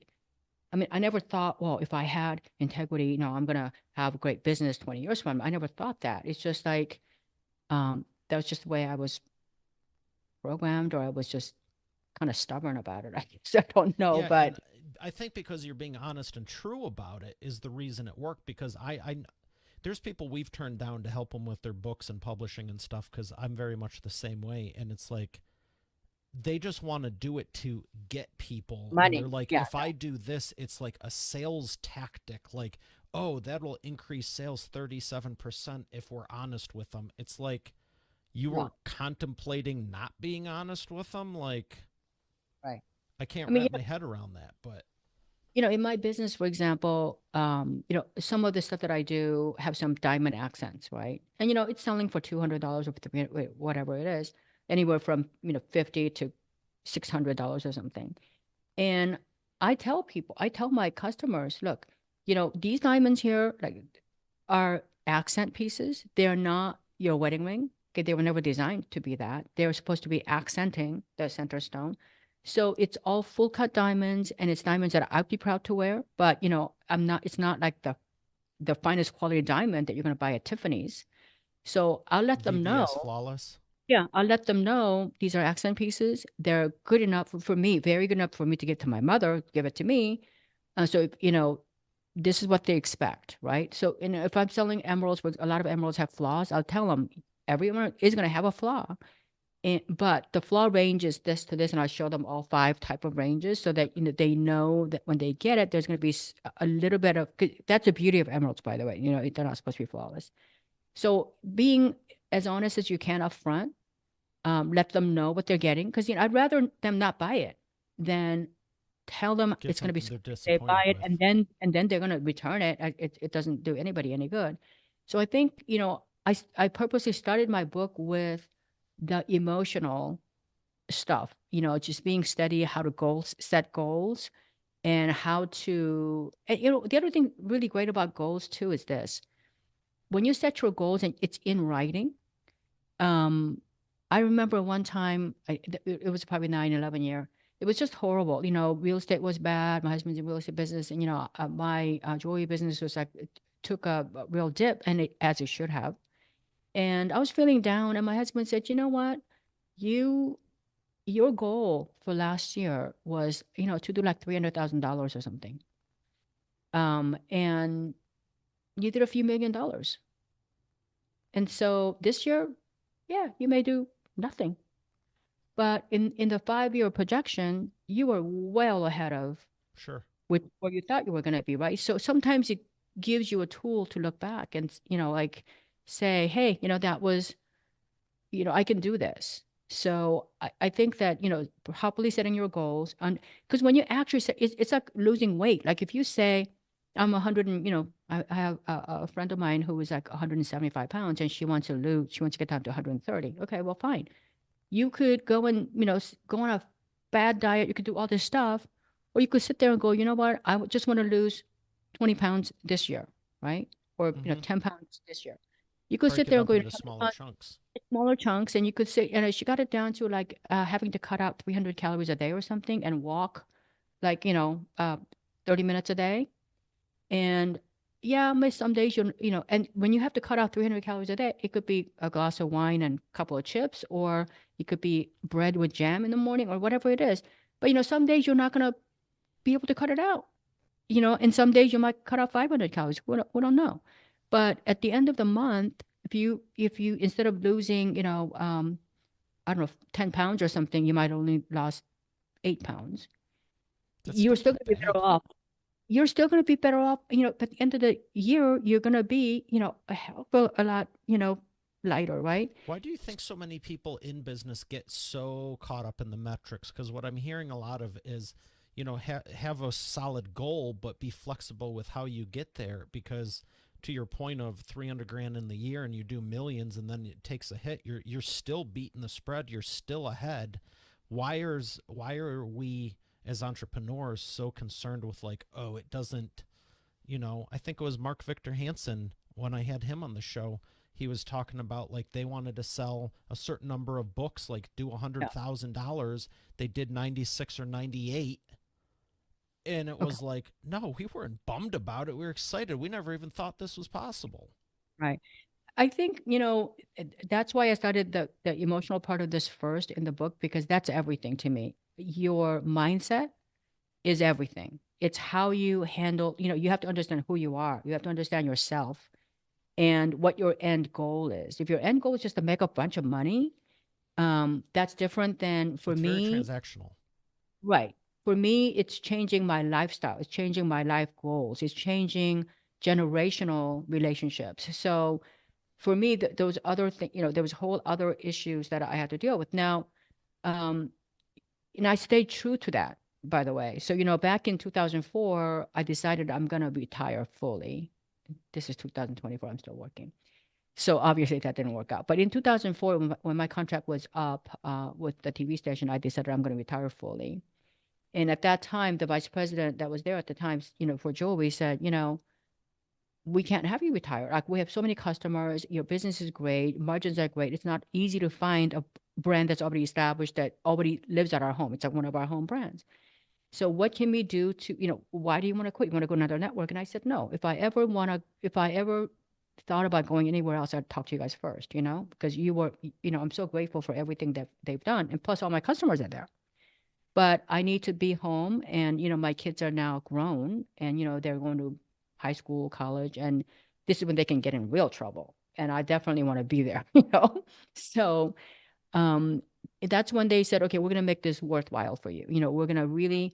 I mean, I never thought, well, if I had integrity, I'm gonna have a great business 20 years from now. I never thought that. It's just like that was just the way I was programmed, or I was just kind of stubborn about it. I guess I don't know, yeah. And but I think because you're being honest and true about it is the reason it worked. Because there's people we've turned down to help them with their books and publishing and stuff because I'm very much the same way. And it's like, they just want to do it to get people, and they're money, like, yeah, if I do this, it's like a sales tactic, like, oh, that'll increase sales 37% if we're honest with them. It's like you no, were contemplating not being honest with them. Like, right. I can't I mean, wrap my head around that. But in my business, for example, some of the stuff that I do have some diamond accents, right? And it's selling for $200 or whatever it is, anywhere from 50 to $600 or something. And I tell my customers, look, these diamonds here, like, are accent pieces. They're not your wedding ring. Okay, they were never designed to be that. They were supposed to be accenting the center stone. So it's all full cut diamonds, and it's diamonds that I'd be proud to wear. But I'm not. It's not like the finest quality diamond that you're going to buy at Tiffany's. So I'll let them VVS know. flawless. Yeah, I'll let them know these are accent pieces. They're good enough for me, very good enough for me to give to my mother, give it to me. So, this is what they expect, right? So, if I'm selling emeralds, where a lot of emeralds have flaws, I'll tell them every emerald is going to have a flaw. But the flaw range is this to this, and I show them all 5 type of ranges so that they know that when they get it, there's going to be a little bit of. 'Cause that's the beauty of emeralds, by the way. They're not supposed to be flawless. So being as honest as you can up front, let them know what they're getting, because I'd rather them not buy it than tell them Get it's going to be something they're they buy disappointed it, with. and then they're going to return it. It doesn't do anybody any good. So I think I purposely started my book with the emotional stuff, just being steady, how to set goals, and how to. And, the other thing really great about goals too is this: when you set your goals and it's in writing. um, I remember one time, it was probably 9/11 year. It was just horrible. Real estate was bad. My husband's in real estate business, and my jewelry business was like it took a real dip, and as it should have. And I was feeling down, and my husband said, "You know what? You your goal for last year was to do like $300,000 or something, and you did a few $1 million. And so this year, yeah, you may do nothing." But in the 5-year projection, you were well ahead of Sure. where you thought you were going to be, right? So sometimes it gives you a tool to look back and, like, say, hey, that was, I can do this. So I think that, properly setting your goals on, because when you actually say, it's like losing weight. Like if you say, I'm 100 and, I have a friend of mine who is like 175 pounds, and she wants to get down to 130. Okay, well, fine. You could go and, go on a bad diet. You could do all this stuff, or you could sit there and go, you know what? Just want to lose 20 pounds this year, right? Or, Mm-hmm. 10 pounds this year. You could Break sit it there and up go, into how many smaller chunks. smaller chunks, and you could say, she got it down to like having to cut out 300 calories a day or something and walk like, 30 minutes a day. And yeah, some days and when you have to cut out 300 calories a day, it could be a glass of wine and a couple of chips, or it could be bread with jam in the morning or whatever it is. But, some days you're not going to be able to cut it out, and some days you might cut out 500 calories. We don't know. But at the end of the month, if you instead of losing, I don't know, 10 pounds or something, you might only lost 8 pounds. That's You're still still not going to be better bad. off. You're still going to be better off, at the end of the year, you're going to be, a hell of a lot, lighter, right? Why do you think so many people in business get so caught up in the metrics? Because what I'm hearing a lot of is, have a solid goal, but be flexible with how you get there. Because to your point of 300 grand in the year and you do millions and then it takes a hit, you're still beating the spread. You're still ahead. Why are we as entrepreneurs so concerned with like, oh, it doesn't, I think it was Mark Victor Hansen when I had him on the show. He was talking about like they wanted to sell a certain number of books, like do Yeah. $100,000. They did 96 or 98. And it Okay. was like, no, we weren't bummed about it. We were excited. We never even thought this was possible. Right. I think, that's why I started the emotional part of this first in the book, because that's everything to me. Your mindset is everything. It's how you handle, you have to understand who you are. You have to understand yourself and what your end goal is. If your end goal is just to make a bunch of money, that's different than for It's very me. transactional. Right. For me, it's changing my lifestyle. It's changing my life goals. It's changing generational relationships. So for me, those other things, there was whole other issues that I had to deal with. Now, um, and I stayed true to that, by the way. So, back in 2004, I decided I'm going to retire fully. This is 2024. I'm still working. So obviously that didn't work out. But in 2004, when my contract was up with the TV station, I decided I'm going to retire fully. And at that time, the vice president that was there at the time, for jewelry said, we can't have you retire. Like, we have so many customers, your business is great, margins are great. It's not easy to find a brand that's already established that already lives at our home. It's like one of our home brands. So what can we do to, why do you want to quit? You want to go to another network? And I said, no, if I ever thought about going anywhere else, I'd talk to you guys first, because I'm so grateful for everything that they've done. And plus all my customers are there. But I need to be home, and my kids are now grown, and they're going to high school, college, and this is when they can get in real trouble. And I definitely want to be there, So um, that's when they said, okay, we're going to make this worthwhile for you. We're going to really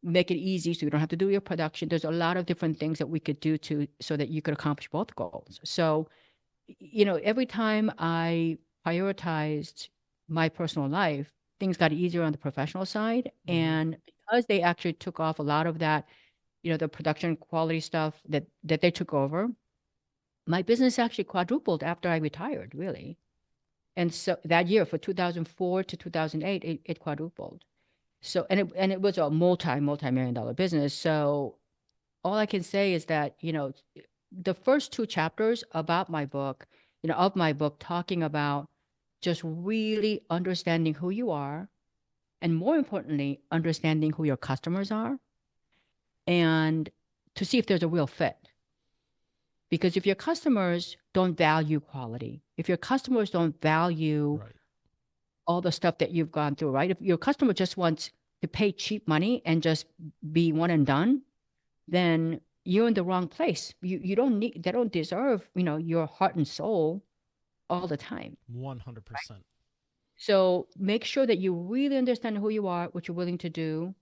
make it easy so you don't have to do your production. There's a lot of different things that we could do to so that you could accomplish both goals. So, every time I prioritized my personal life, things got easier on the professional side. Mm-hmm. And because they actually took off a lot of that, the production quality stuff that they took over, my business actually quadrupled after I retired, really. And so that year, for 2004 to 2008, it quadrupled. So, and it was a multi-million dollar business. So all I can say is that, the first two chapters about my book, of my book, talking about just really understanding who you are, and more importantly, understanding who your customers are, and to see if there's a real fit. Because if your customers don't value quality, if your customers don't value Right. all the stuff that you've gone through, right? If your customer just wants to pay cheap money and just be one and done, then you're in the wrong place. You don't need, they don't deserve, your heart and soul all the time. 100%. So make sure that you really understand who you are, what you're willing to do,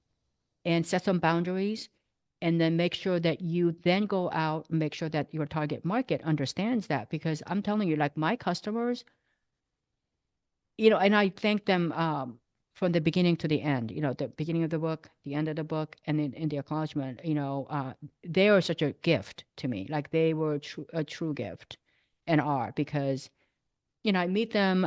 and set some boundaries. And then make sure that you then go out and make sure that your target market understands that. Because I'm telling you, like, my customers, and I thank them from the beginning to the end, the beginning of the book, the end of the book, and in the acknowledgement, they are such a gift to me. Like, they were a true gift, and are, because I meet them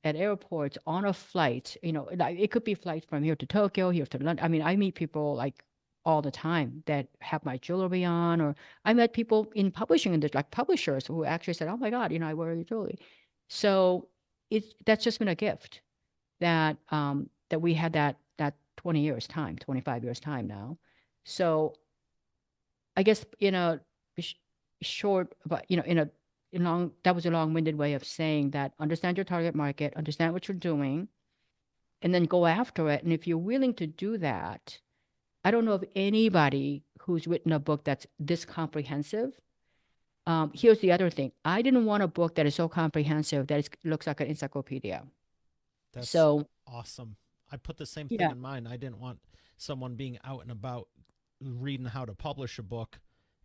at airports on a flight. Like, it could be flight from here to Tokyo, here to London. I mean, I meet people like all the time that have my jewelry on, or I met people in publishing industry, like publishers who actually said, "Oh my God, I wear your jewelry." So that's just been a gift that we had that 20 years time, 25 years time now. So I guess, sh- short, but in long, that was a long-winded way of saying that understand your target market, understand what you're doing, and then go after it. And if you're willing to do that, I don't know of anybody who's written a book that's this comprehensive. Here's the other thing. I didn't want a book that is so comprehensive that it looks like an encyclopedia. That's So, awesome. I put the same thing yeah, in mine. I didn't want someone being out and about reading how to publish a book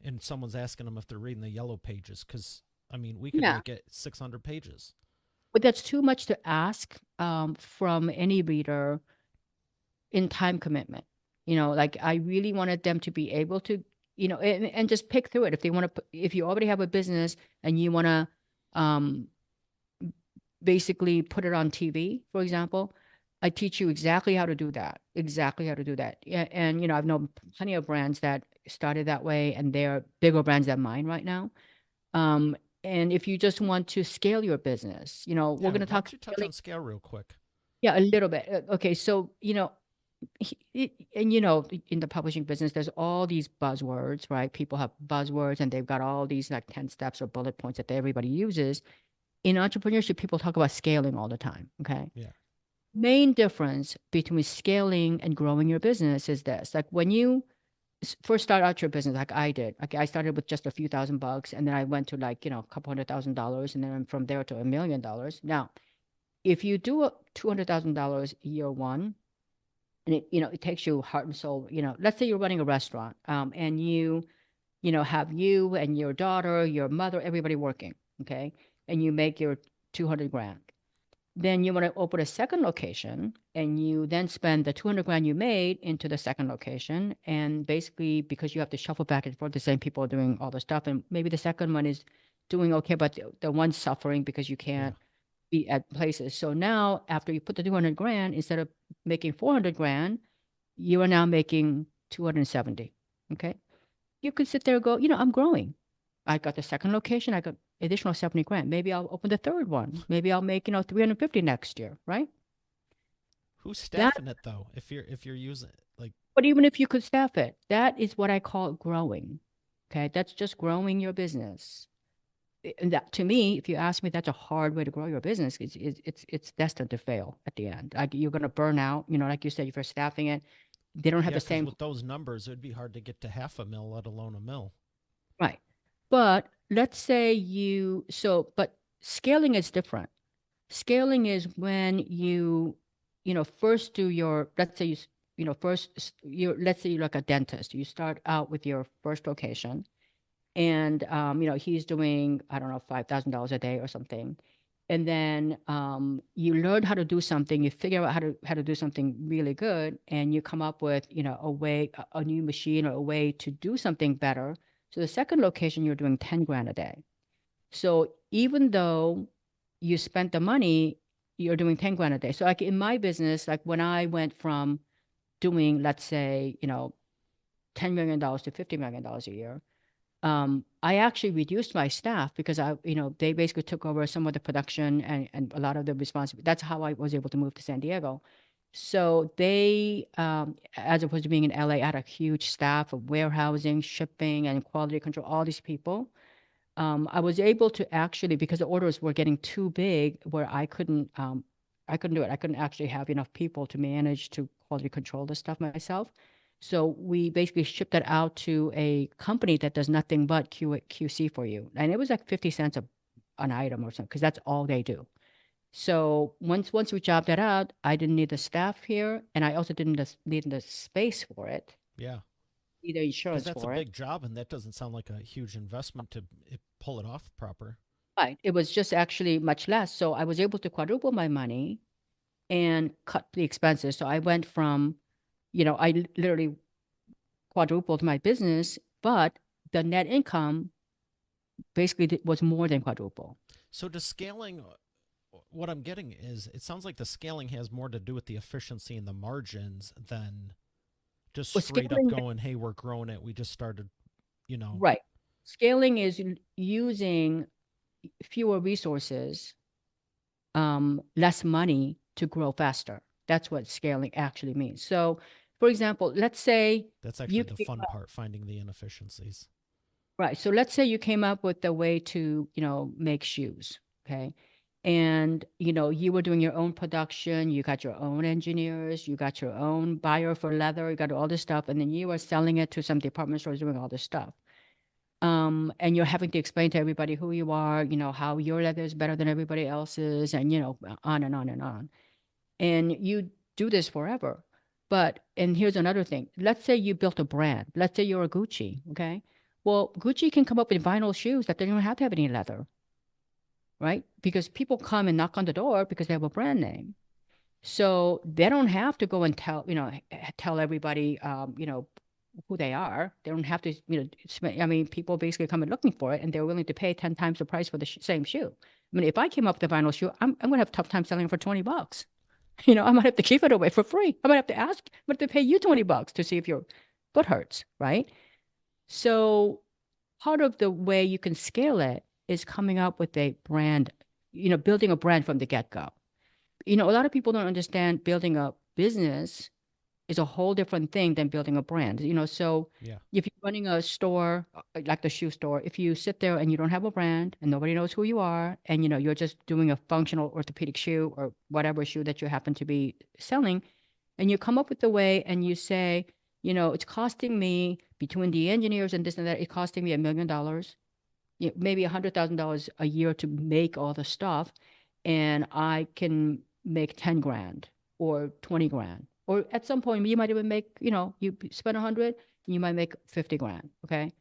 and someone's asking them if they're reading the yellow pages because, I mean, we could yeah. make it 600 pages. But that's too much to ask from any reader in time commitment. Like, I really wanted them to be able to, and just pick through it. If they want to, if you already have a business and you want to um, basically put it on TV, for example, I teach you exactly how to do that. Exactly how to do that. Yeah, and I've known plenty of brands that started that way, and they're bigger brands than mine right now. Um, and if you just want to scale your business, we're Yeah, going to why talk don't you touch scaling. on scale real quick? Yeah, a little bit. Okay, so and in the publishing business, there's all these buzzwords, right? People have buzzwords, and they've got all these like 10 steps or bullet points that everybody uses. In entrepreneurship, people talk about scaling all the time. Okay. Yeah. Main difference between scaling and growing your business is this. Like, when you first start out your business, like I did, okay, I started with just a few $1,000, and then I went to, like, a couple $100,000, and then from there to $1 million. Now, if you do a $200,000 year one, and it takes you heart and soul, let's say you're running a restaurant, and have you and your daughter, your mother, everybody working, okay, and you make your 200 grand. Then you want to open a second location, and you then spend the 200 grand you made into the second location. And basically, because you have to shuffle back and forth, the same people are doing all the stuff. And maybe the second one is doing okay, but the one's suffering because you Yeah. can't be at places. So now, after you put the 200 grand, instead of making 400 grand, you are now making 270. Okay. You could sit there and go, I'm growing. I got the second location. I got additional 70 grand. Maybe I'll open the third one. Maybe I'll make, 350 next year, right? Who's That, staffing it though? If you're using it, like, but even if you could staff it, that is what I call growing. Okay. That's just growing your business. And that, to me, if you ask me, that's a hard way to grow your business. It's destined to fail at the end. Like, you're going to burn out, like you said, if you're staffing it, they don't have yeah, the because same. with those numbers, it would be hard to get to half a mil, let alone a mil. Right. But let's say but scaling is different. Scaling is when first do your, let's say let's say you're like a dentist. You start out with your first location, and, he's doing, I don't know, $5,000 a day or something. And then you learn how to do something, you figure out how to do something really good, and you come up with, a way, a new machine or a way to do something better. So the second location, you're doing 10 grand a day. So even though you spent the money, you're doing 10 grand a day. So, like, in my business, like when I went from doing, let's say, $10 million to $50 million a year, I actually reduced my staff because they basically took over some of the production and a lot of the responsibility. That's how I was able to move to San Diego. So they, as opposed to being in LA, I had a huge staff of warehousing, shipping, and quality control, all these people. I was able to actually, because the orders were getting too big, where I couldn't do it. I couldn't actually have enough people to manage to quality control this stuff myself. So we basically shipped that out to a company that does nothing but QC for you, and it was like 50 cents an item or something, because that's all they do. So once we jobbed that out, I didn't need the staff here, and I also didn't need the space for it, Yeah, either because insurance that's a for it. big job, and that doesn't sound like a huge investment to pull it off proper. Right. It was just actually much less. So I was able to quadruple my money and cut the expenses. So I went from, literally quadrupled my business, but the net income basically was more than quadruple. So does scaling? what I'm getting is it sounds like the scaling has more to do with the efficiency and the margins than just Well, straight up scaling, going, hey, we're growing it. We just started, you know. right. Scaling is using fewer resources, less money to grow faster. That's what scaling actually means. So, for example, let's say That's you actually the came fun up, part, finding the inefficiencies. right. So let's say you came up with a way to, make shoes. Okay. And, you were doing your own production, you got your own engineers, you got your own buyer for leather, you got all this stuff, and then you were selling it to some department stores doing all this stuff. And you're having to explain to everybody who you are, how your leather is better than everybody else's, and on and on and on. And you do this forever. And here's another thing. Let's say you built a brand. Let's say you're a Gucci, okay? Well, Gucci can come up with vinyl shoes that they don't have to have any leather, right? Because people come and knock on the door because they have a brand name. So they don't have to go and tell everybody, who they are. They don't have to, I mean, people basically come and looking for it, and they're willing to pay 10 times the price for the same shoe. I mean, if I came up with a vinyl shoe, I'm going to have a tough time selling it for 20 bucks. I might have to give it away for free. I might have to ask, but to pay you 20 bucks to see if your foot hurts, right? So part of the way you can scale it is coming up with a brand, building a brand from the get-go. A lot of people don't understand building a business is a whole different thing than building a brand. So Yeah. if you're running a store, like the shoe store, if you sit there and you don't have a brand and nobody knows who you are, and you're just doing a functional orthopedic shoe or whatever shoe that you happen to be selling, and you come up with the way and you say, it's costing me between the engineers and this and that, it's costing me $1 million, maybe $100,000 a year to make all the stuff, and I can make 10 grand or 20 grand. Or at some point, you might even make, you spend 100, you might make 50 grand. Okay.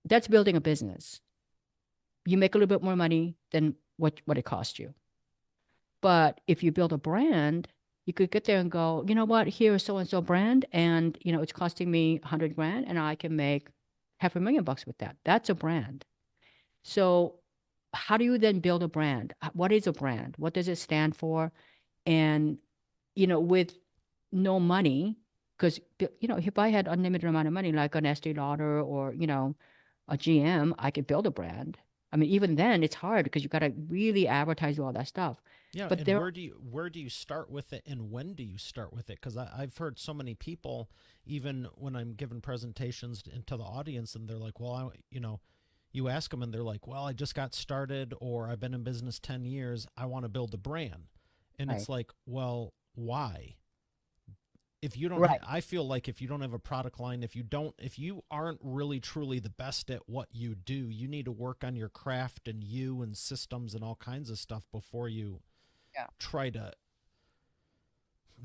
That's building a business. You make a little bit more money than what it cost you. But if you build a brand, you could get there and go, you know what, here's so and so brand, and it's costing me 100 grand, and I can make $500,000 with that. That's a brand. So how do you then build a brand? What is a brand? What does it stand for? And, with no money, because, if I had unlimited amount of money, like an Estee Lauder or, a GM, I could build a brand. I mean, even then it's hard because you got to really advertise all that stuff. Yeah, But and there, where do you start with it, and when do you start with it? Because I've heard so many people, even when I'm giving presentations to the audience, and they're like, "Well, you ask them, and they're like, "Well, I just got started, or I've been in business 10 years. I want to build a brand," and right, it's like, "Well, why?" If you don't right, I feel like if you don't have a product line, if you aren't really truly the best at what you do, you need to work on your craft and systems and all kinds of stuff before you yeah. try to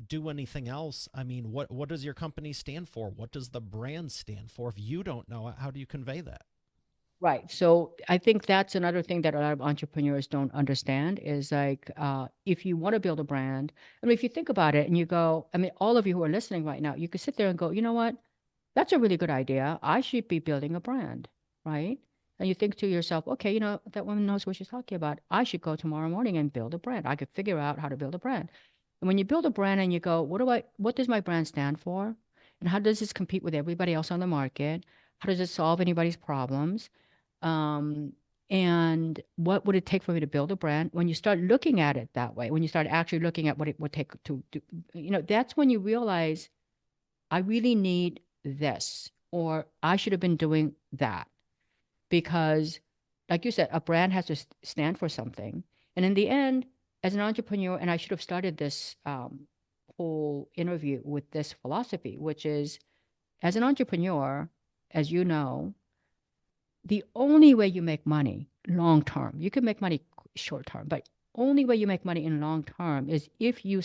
do anything else. I mean, what does your company stand for? What does the brand stand for? If you don't know it, how do you convey that? Right. So I think that's another thing that a lot of entrepreneurs don't understand is like, if you want to build a brand, I mean, if you think about it and you go, I mean, all of you who are listening right now, you could sit there and go, you know what? That's a really good idea. I should be building a brand, right? And you think to yourself, okay, that woman knows what she's talking about. I should go tomorrow morning and build a brand. I could figure out how to build a brand. And when you build a brand and you go, what does my brand stand for? And how does this compete with everybody else on the market? How does it solve anybody's problems? Um, and what would it take for me to build a brand? When you start looking at it that way, when you start actually looking at what it would take to do, that's when you realize I really need this, or I should have been doing that. Because, like you said, a brand has to stand for something. And in the end, as an entrepreneur, and I should have started this whole interview with this philosophy, which is as an entrepreneur, as you know, the only way you make money long term, you can make money short term, but only way you make money in long term is if you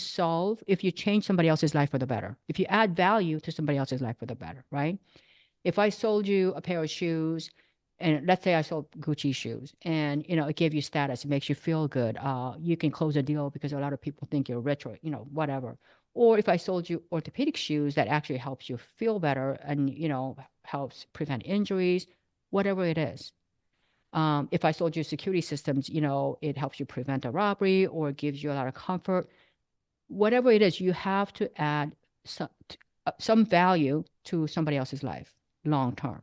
change somebody else's life for the better, if you add value to somebody else's life for the better, right? If I sold you a pair of shoes, and let's say I sold Gucci shoes, and it gave you status, it makes you feel good. You can close a deal because a lot of people think you're rich, or whatever. Or if I sold you orthopedic shoes that actually helps you feel better and helps prevent injuries, whatever it is. If I sold you security systems, it helps you prevent a robbery or gives you a lot of comfort. Whatever it is, you have to add some value to somebody else's life long term.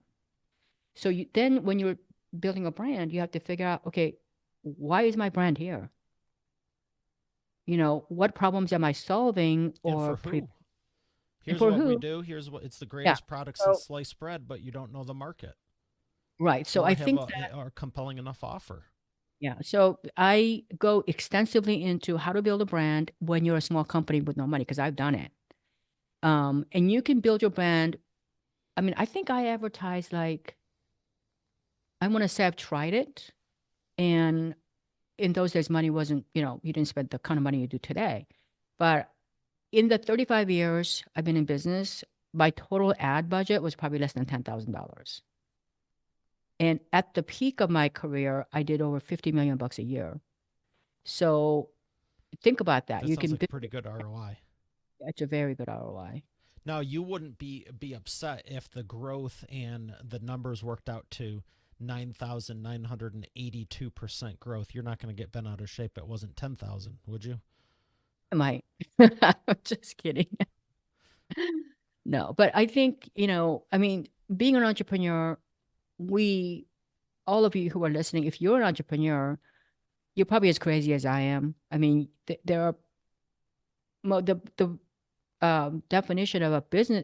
So then when you're building a brand, you have to figure out, okay, why is my brand here? What problems am I solving And or for who? and Here's for what we who? do. Here's what it's the Yeah. greatest product since So, sliced bread, but you don't know the market right. So or I have think that, a compelling enough offer. yeah. So I go extensively into how to build a brand when you're a small company with no money, because I've done it. And you can build your brand. I mean, I think I advertise like, I want to say I've tried it. And in those days, money wasn't, you didn't spend the kind of money you do today. But in the 35 years I've been in business, my total ad budget was probably less than $10,000. And at the peak of my career, I did over 50 million bucks a year. So think about that. That You sounds can like a build, pretty good ROI. it's a very good ROI. Now, you wouldn't be upset if the growth and the numbers worked out to 9,982% growth. You're not going to get bent out of shape. It wasn't 10,000, would you? Am I? I'm just kidding. No, but I think, I mean, being an entrepreneur, we, all of you who are listening, if you're an entrepreneur, you're probably as crazy as I am. I mean, there are the definition of a business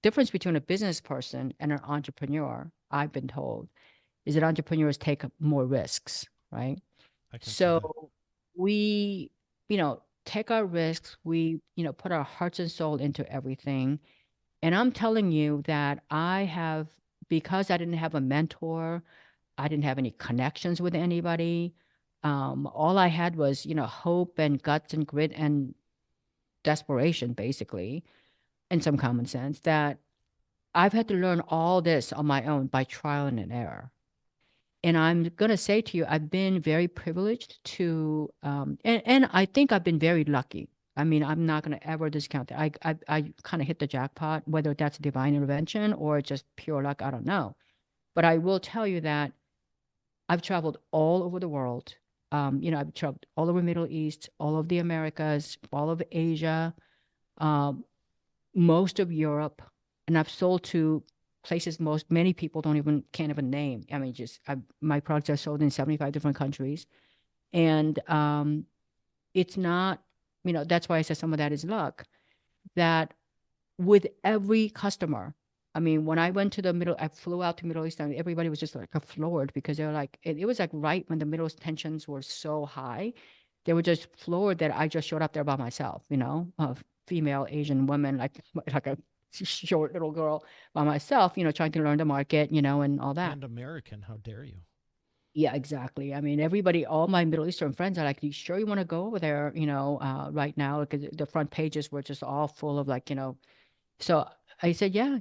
difference between a business person and an entrepreneur, I've been told, is that entrepreneurs take more risks, right? I can see that. So we, take our risks. We, put our hearts and soul into everything. And I'm telling you that because I didn't have a mentor, I didn't have any connections with anybody. All I had was, hope and guts and grit and desperation, basically, and some common sense, that I've had to learn all this on my own by trial and error. And I'm going to say to you, I've been very privileged and I think I've been very lucky. I mean, I'm not going to ever discount that. I kind of hit the jackpot, whether that's divine intervention or just pure luck, I don't know. But I will tell you that I've traveled all over the world. I've traveled all over Middle East, all of the Americas, all of Asia, um, most of Europe, and I've sold to places many people can't even name. I mean, my products are sold in 75 different countries, and it's not, that's why I said some of that is luck. That with every customer. I mean, when I flew out to Middle East, and everybody was just like floored because they were like, it was like right when the Middle East tensions were so high, they were just floored that I just showed up there by myself, a female Asian woman, like a short little girl by myself, trying to learn the market, and all that. And American, how dare you? Yeah, exactly. I mean, all my Middle Eastern friends are like, you sure you want to go over there, right now? Because the front pages were just all full of like, so I said, yeah,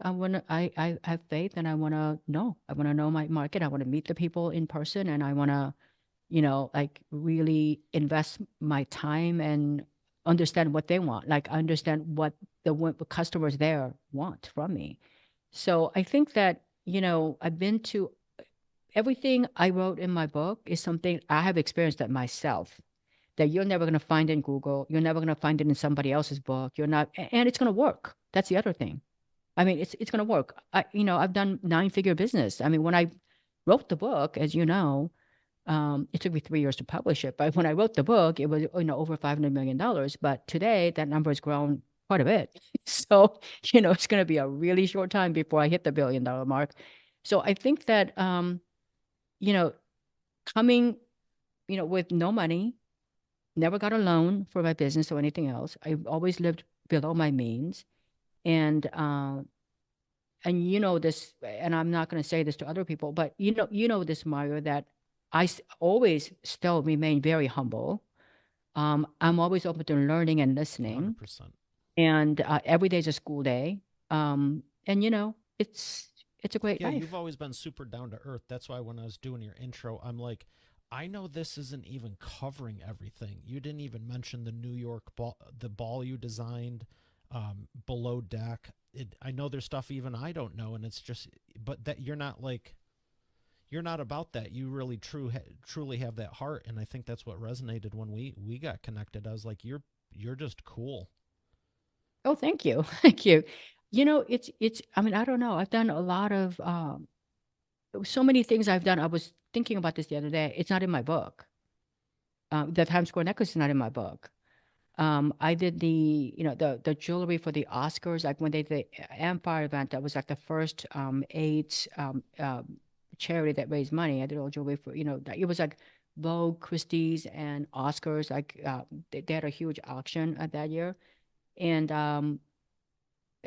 I want to, I have faith and I want to know my market. I want to meet the people in person and I want to, like really invest my time and understand what they want, like understand what the customers there want from me. So I think that, I've been to everything I wrote in my book is something I have experienced that myself that you're never going to find in Google. You're never going to find it in somebody else's book. You're not, and it's going to work. That's the other thing. I mean, it's going to work. I've done 9-figure business. I mean, when I wrote the book, as you know, it took me 3 years to publish it. But when I wrote the book, it was, over $500 million. But today that number has grown quite a bit. So, it's going to be a really short time before I hit the $1 billion mark. So I think that, you know, coming, with no money, never got a loan for my business or anything else. I've always lived below my means. And this, and I'm not going to say this to other people, but this, Mario, that always still remain very humble. I'm always open to learning and listening, 100%. and every day is a school day. And it's a great Yeah, you've life. always been super down to earth. That's why when I was doing your intro, I'm like, I know this isn't even covering everything. You didn't even mention the New York ball, the ball you designed, below deck. I know there's stuff even I don't know, and it's just, but that you're not about that. You really truly have that heart, and I think that's what resonated when we got connected. I was like, you're just cool. Oh, thank you. Thank you. It's, I mean, I don't know. I've done a lot of, so many things I've done. I was thinking about this the other day. It's not in my book. The Times Square necklace is not in my book. I did the jewelry for the Oscars, like when they did the Empire event. That was like the first AIDS charity that raised money. I did all jewelry for, it was like Vogue, Christie's, and Oscars. Like they had a huge auction that year, and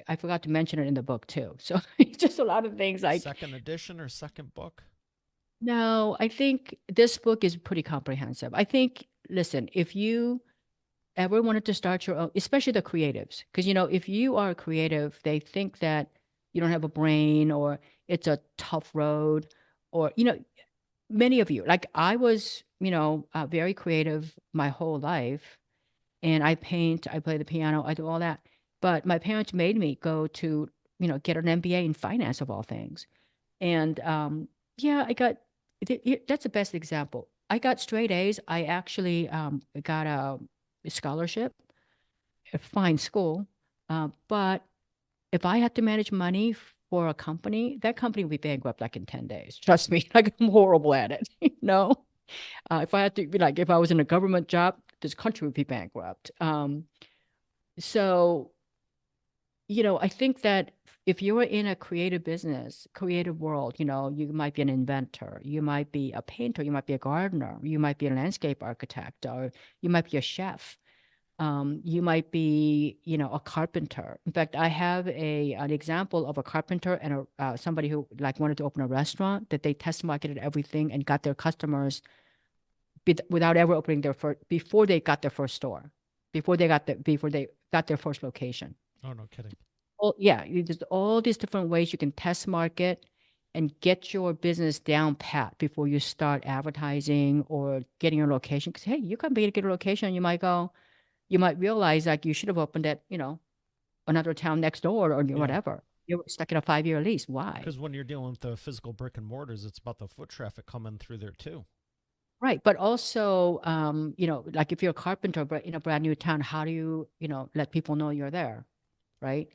I forgot to mention it in the book too. So it's just a lot of things. Like, Second edition or second book? no, I think this book is pretty comprehensive. I think, listen, if you ever wanted to start your own, especially the creatives, because if you are a creative, they think that you don't have a brain, or it's a tough road, or many of you, like I was, very creative my whole life, and I paint, I play the piano, I do all that. But my parents made me go to, get an MBA in finance of all things. And yeah, that's the best example. I got straight A's. I actually got a scholarship, a fine school. But if I had to manage money for a company, that company would be bankrupt like in 10 days. Trust me, like I'm horrible at it. If I had to be like, if I was in a government job, this country would be bankrupt. So I think that if you're in a creative business, creative world, you might be an inventor, you might be a painter, you might be a gardener, you might be a landscape architect, or you might be a chef. You might be, a carpenter. In fact, I have an example of a carpenter and somebody who like wanted to open a restaurant, that they test marketed everything and got their customers without ever opening their first, before they got their first store, before they got their first location. Oh, no kidding. Well, yeah, there's all these different ways you can test market and get your business down pat before you start advertising or getting your location. Because hey, you can be to get a location, you might realize like you should have opened at, another town next door or Yeah. whatever. You're stuck in a 5-year lease. Why? Because when you're dealing with the physical brick and mortars, it's about the foot traffic coming through there too. Right. But also, like if you're a carpenter in a brand new town, how do you, let people know you're there? Right.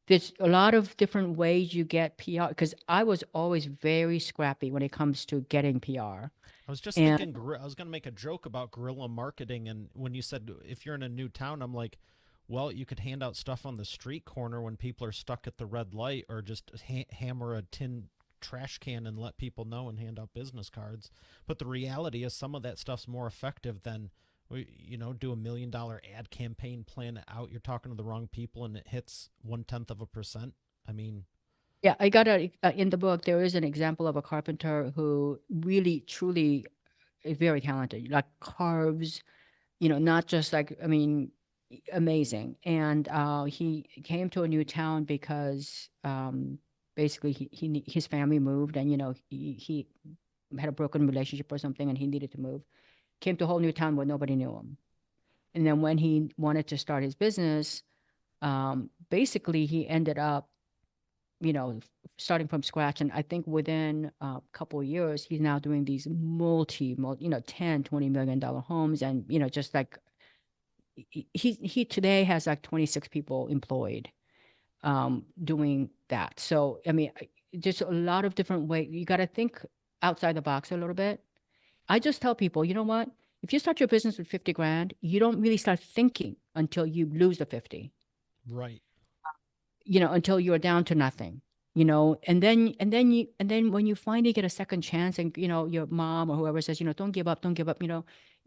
There's a lot of different ways you get PR, because I was always very scrappy when it comes to getting PR. I was just And thinking, I was going to make a joke about guerrilla marketing. And when you said if you're in a new town, I'm like, well, you could hand out stuff on the street corner when people are stuck at the red light, or just hammer a tin trash can and let people know and hand out business cards. But the reality is, some of that stuff's more effective than, do $1 million ad campaign, plan it out. You're talking to the wrong people and it hits 1/10%. I mean, yeah, I got in the book, there is an example of a carpenter who really, truly is very talented, like carves, not just like, I mean, amazing. And he came to a new town because basically his family moved, and he had a broken relationship or something, and he needed to move. Came to a whole new town where nobody knew him. And then when he wanted to start his business, basically he ended up, starting from scratch. And I think within a couple of years, he's now doing these multi, 10, $20 million homes. And, just like he today has like 26 people employed doing that. So, I mean, just a lot of different ways. You got to think outside the box a little bit. I just tell people, you know what? If you start your business with 50 grand, you don't really start thinking until you lose the 50, right. until you're down to nothing, and then when you finally get a second chance, and, your mom or whoever says, don't give up, don't give up,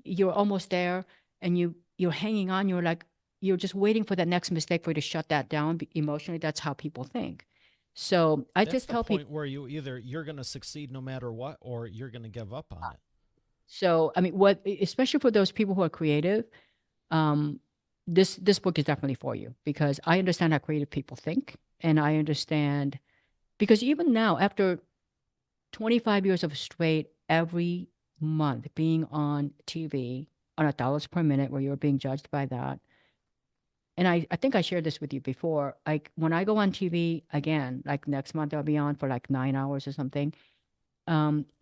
you're almost there, and you're hanging on, you're just waiting for that next mistake for you to shut that down emotionally. That's how people think. So I That's just the tell people, point where you're going to succeed no matter what, or you're going to give up on it. so I mean, especially for those people who are creative, um, this book is definitely for you, because I understand how creative people think, and I understand, because even now, after 25 years of straight every month being on TV on $1 per minute, where you're being judged by that. And I think I shared this with you before. Like when I go on TV again, like next month I'll be on for like 9 hours or something.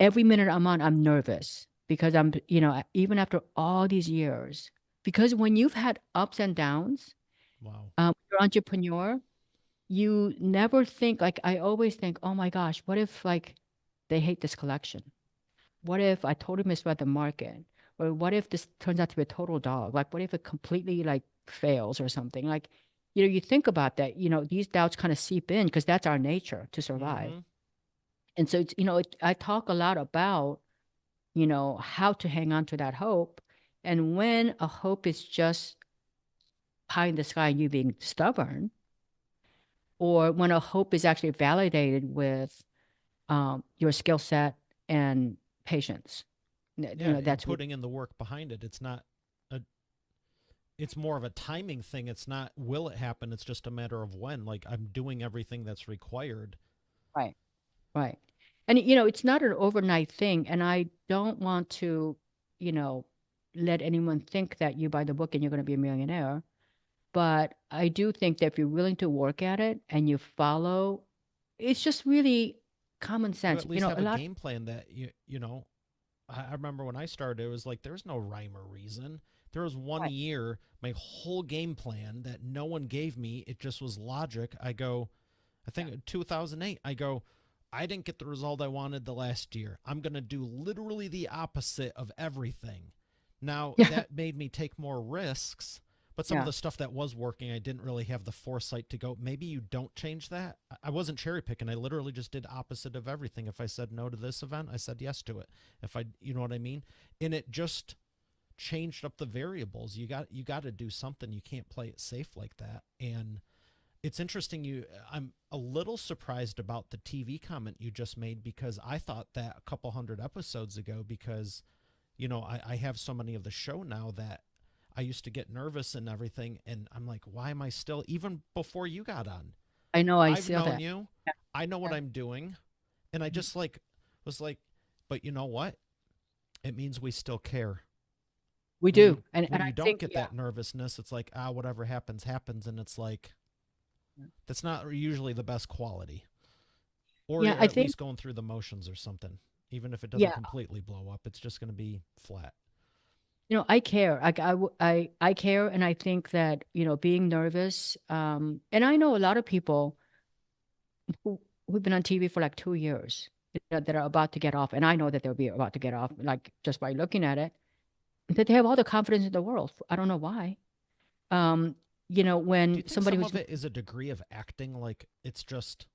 every minute I'm on, I'm nervous because even after all these years, because when you've had ups and downs, Wow. you're an entrepreneur, you never think, like, I always think, oh my gosh, what if like they hate this collection? What if I totally misread the market? Or what if this turns out to be a total dog? Like, what if it completely like fails or something? Like, you think about that, these doubts kind of seep in because that's our nature to survive. Mm-hmm. And so I talk a lot about, how to hang on to that hope. And when a hope is just pie in the sky and you being stubborn, or when a hope is actually validated with your skill set and patience. Yeah, and That's putting in the work behind it. It's not a it's more of a timing thing. It's not will it happen, it's just a matter of when. Like I'm doing everything that's required. right. Right. And it's not an overnight thing. And I don't want to, you know, let anyone think that you buy the book and you're going to be a millionaire. But I do think that if you're willing to work at it and you follow, it's just really common You sense. at least have A a lot. game plan that I remember when I started, it was like there's no rhyme or reason. There was one Right. year, my whole game plan that no one gave me, it just was logic. I Yeah. think in 2008, I go, I didn't get the result I wanted the last year. I'm going to do literally the opposite of everything. Now, Yeah. that made me take more risks, but some of Yeah. the stuff that was working, I didn't really have the foresight to go, maybe you don't change that. I wasn't cherry picking. I literally just did opposite of everything. If I said no to this event, I said yes to it. You know what I mean? And it just changed up the variables. You got to do something. You can't play it safe like that. And it's interesting I'm a little surprised about the TV comment you just made because I thought that a couple hundred episodes ago because I have so many of the show now that I used to get nervous and everything and I'm like why am I still even before you got on I know. I I've see known that. you, Yeah. I know what Yeah. I'm doing, and I Mhm. just like was like but you know what, it means we still care. We when you do. And when I you don't think, get yeah. that nervousness it's like whatever happens happens and it's like that's not usually the best quality. Or Yeah. you're I at think, least going through the motions or something. Even if it doesn't yeah. completely blow up, it's just going to be flat. I care. I care. And I think that, being nervous, and I know a lot of people who've been on TV for like 2 years that are about to get off, and I know that they'll be about to get off, like just by looking at it, that they have all the confidence in the world. I don't know why. Um, Do you when think somebody some who's of it is a degree of acting? Like it's just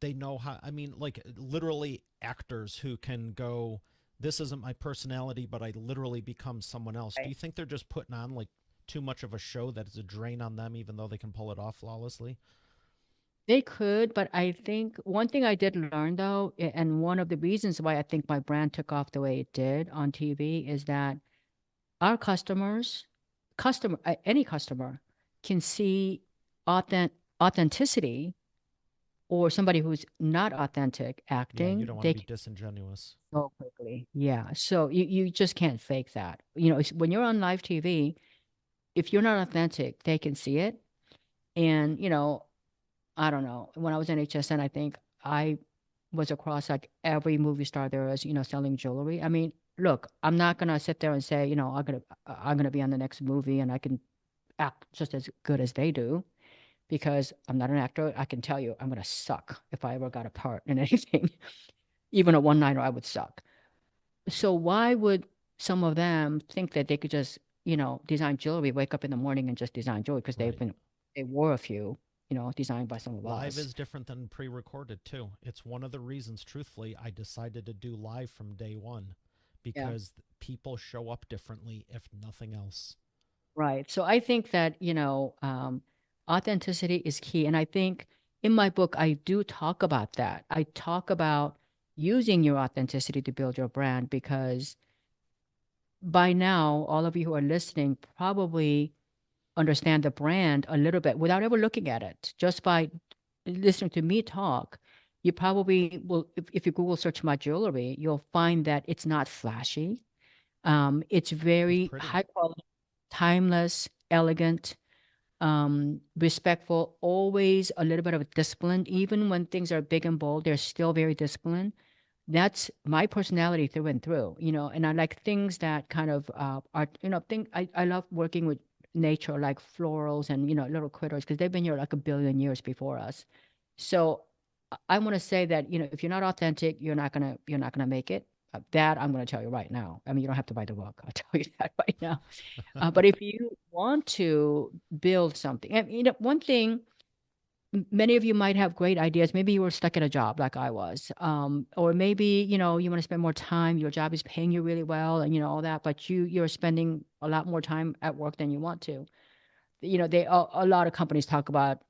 they know how. I mean, like literally actors who can go, this isn't my personality, but I literally become someone else. Do you think they're just putting on like too much of a show that is a drain on them, even though they can pull it off flawlessly? they could, but I think one thing I did learn though, and one of the reasons why I think my brand took off the way it did on TV is that our any customer can see authenticity, or somebody who's not authentic Yeah, you acting, don't want to they be can disingenuous. so quickly. Yeah. So you just can't fake that. When you're on live TV, if you're not authentic, they can see it. And, I don't know. When I was in HSN, I think I was across like every movie star there is, selling jewelry. I mean, look, I'm not gonna sit there and say, I'm gonna be on the next movie and I can act just as good as they do because I'm not an actor. I can tell you I'm gonna suck if I ever got a part in anything. Even a one-liner, I would suck. So why would some of them think that they could just, design jewelry, wake up in the morning and just design jewelry because Right. they wore a few, designed by some of Live us. is different than pre-recorded too. It's one of the reasons, truthfully, I decided to do live from day one Yeah. because people show up differently, if nothing else. Right. So I think that, authenticity is key. And I think in my book, I do talk about that. I talk about using your authenticity to build your brand because by now, all of you who are listening probably understand the brand a little bit without ever looking at it. Just by listening to me talk, you probably will, if you Google search my jewelry, you'll find that it's not flashy. It's It's very pretty. high quality, timeless, elegant. respectful, always a little bit of discipline. Even when things are big and bold, they're still very disciplined. That's my personality through and through, and I like things that kind of are, I love working with nature, like florals and, little critters, because they've been here like a billion years before us. So I want to say that, if you're not authentic, you're not gonna make it. That I'm going to tell you right now. I mean, you don't have to buy the book. I'll tell you that right now. But if you want to build something, and one thing, many of you might have great ideas. Maybe you were stuck in a job like I was, or maybe you want to spend more time. Your job is paying you really well, and all that, but you're spending a lot more time at work than you want to. A lot of companies talk about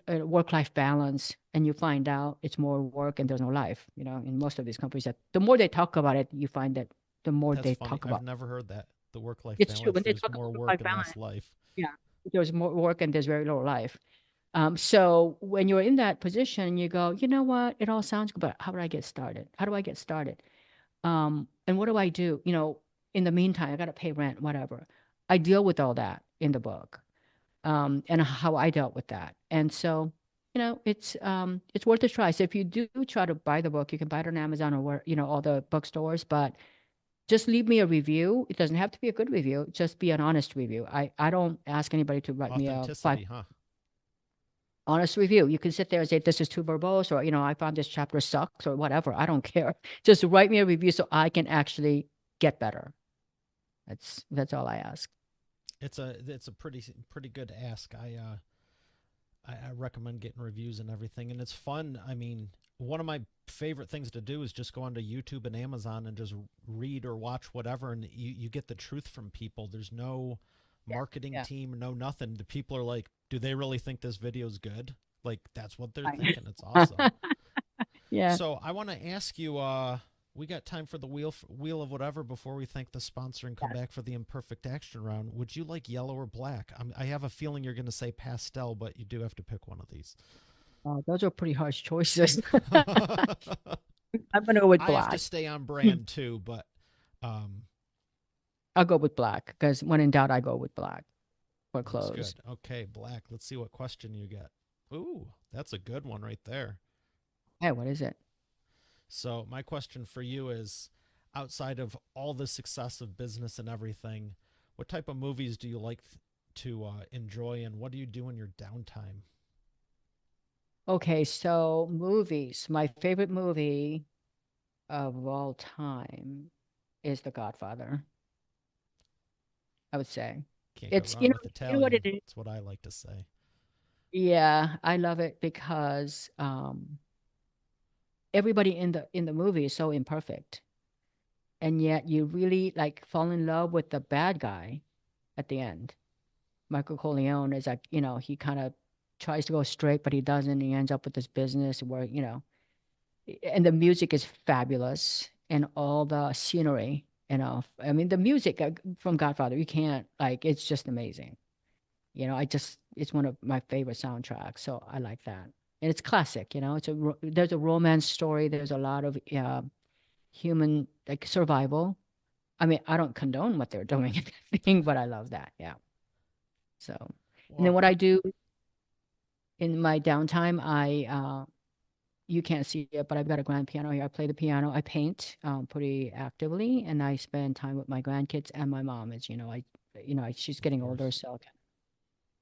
work-life balance, and you find out it's more work and there's no life. In most of these companies, that the more they talk about it, you find that the more That's they funny. talk I've about never heard that. The work-life it's true. balance. When they There's talk more about work work-life and balance, less life. yeah, there's more work and there's very little life. So when you're in that position, you go, you know what? It all sounds good, but how do I get started? How do I get started? And what do I do? In the meantime, I got to pay rent, whatever. I deal with all that in the book, and how I dealt with that. And so, it's worth a try. So if you do try to buy the book, you can buy it on Amazon or where, all the bookstores, but just leave me a review. It doesn't have to be a good review, just be an honest review. I don't ask anybody to write me a five Authenticity, huh? honest review. You can sit there and say, this is too verbose, or, I found this chapter sucks, or whatever. I don't care. Just write me a review so I can actually get better. That's all I ask. It's a pretty good ask. I recommend getting reviews and everything, and it's fun. I mean, one of my favorite things to do is just go onto YouTube and Amazon and just read or watch whatever, and you get the truth from people. There's no Yeah. marketing Yeah. team, no nothing. The people are like, do they really think this video is good? Like that's what they're Right. thinking. It's awesome. Yeah. So I want to ask you. We got time for the wheel of whatever before we thank the sponsor and come Yes. back for the imperfect action round. Would you like yellow or black? I have a feeling you're going to say pastel, but you do have to pick one of these. Those are pretty harsh choices. I I'm gonna go with have to black. stay on Hmm. brand too, but um, I'll go with black because when in doubt, I go with black for looks clothes. good. Okay, black. Let's see what question you get. Ooh, that's a good one right there. Hey, what is it? So my question for you is, outside of all the success of business and everything, what type of movies do you like to enjoy, and what do you do in your downtime? Okay, so movies. My favorite movie of all time is The Godfather, I would say. Can't go It's, wrong with you know what it Italian. is? That's what I like to say. Yeah, I love it because everybody in the movie is so imperfect. And yet you really like fall in love with the bad guy at the end. Michael Corleone is like, he kind of tries to go straight, but he doesn't. He ends up with this business where, and the music is fabulous and all the scenery, I mean, the music from Godfather, you can't like, it's just amazing. It's one of my favorite soundtracks. So I like that. And it's classic, there's a romance story. There's a lot of human like survival. I mean, I don't condone what they're doing in the thing, but I love that. Yeah. So, and then Well, what I do in my downtime, you can't see it, but I've got a grand piano here. I play the piano. I paint pretty actively, and I spend time with my grandkids and my mom. As she's of getting older, course, so I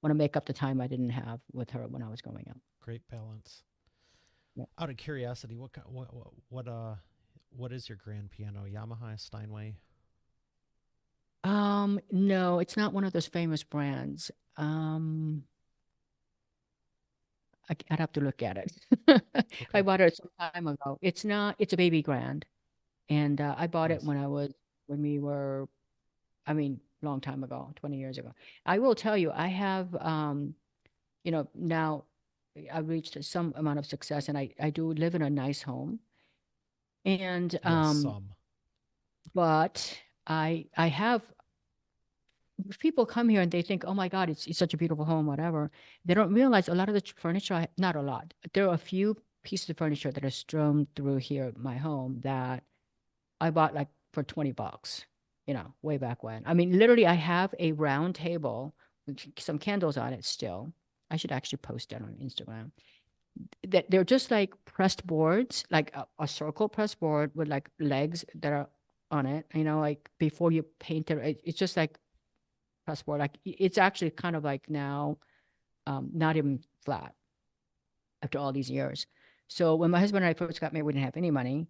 want to make up the time I didn't have with her when I was growing up. great balance. Yeah. Out of curiosity, what is your grand piano? Yamaha, Steinway? No, it's not one of those famous brands. Um, I'd have to look at it. I Okay, bought it some time ago. It's a baby grand. And I bought it nice. when we were, I mean, long time ago, 20 years ago. I will tell you, I have, now I've reached some amount of success and I do live in a nice home. And, Yes, some. but I have, if people come here and they think, oh my God, it's such a beautiful home, whatever. They don't realize a lot of the furniture, not a lot, there are a few pieces of furniture that are strewn through here, my home, that I bought like for $20, way back when. I mean, literally, I have a round table some candles on it still. I should actually post that on Instagram. That they're just like pressed boards, like a circle pressed board with like legs that are on it. Like before you paint it, it's just like pressed board. Like it's actually kind of like now, not even flat after all these years. So when my husband and I first got married, we didn't have any money,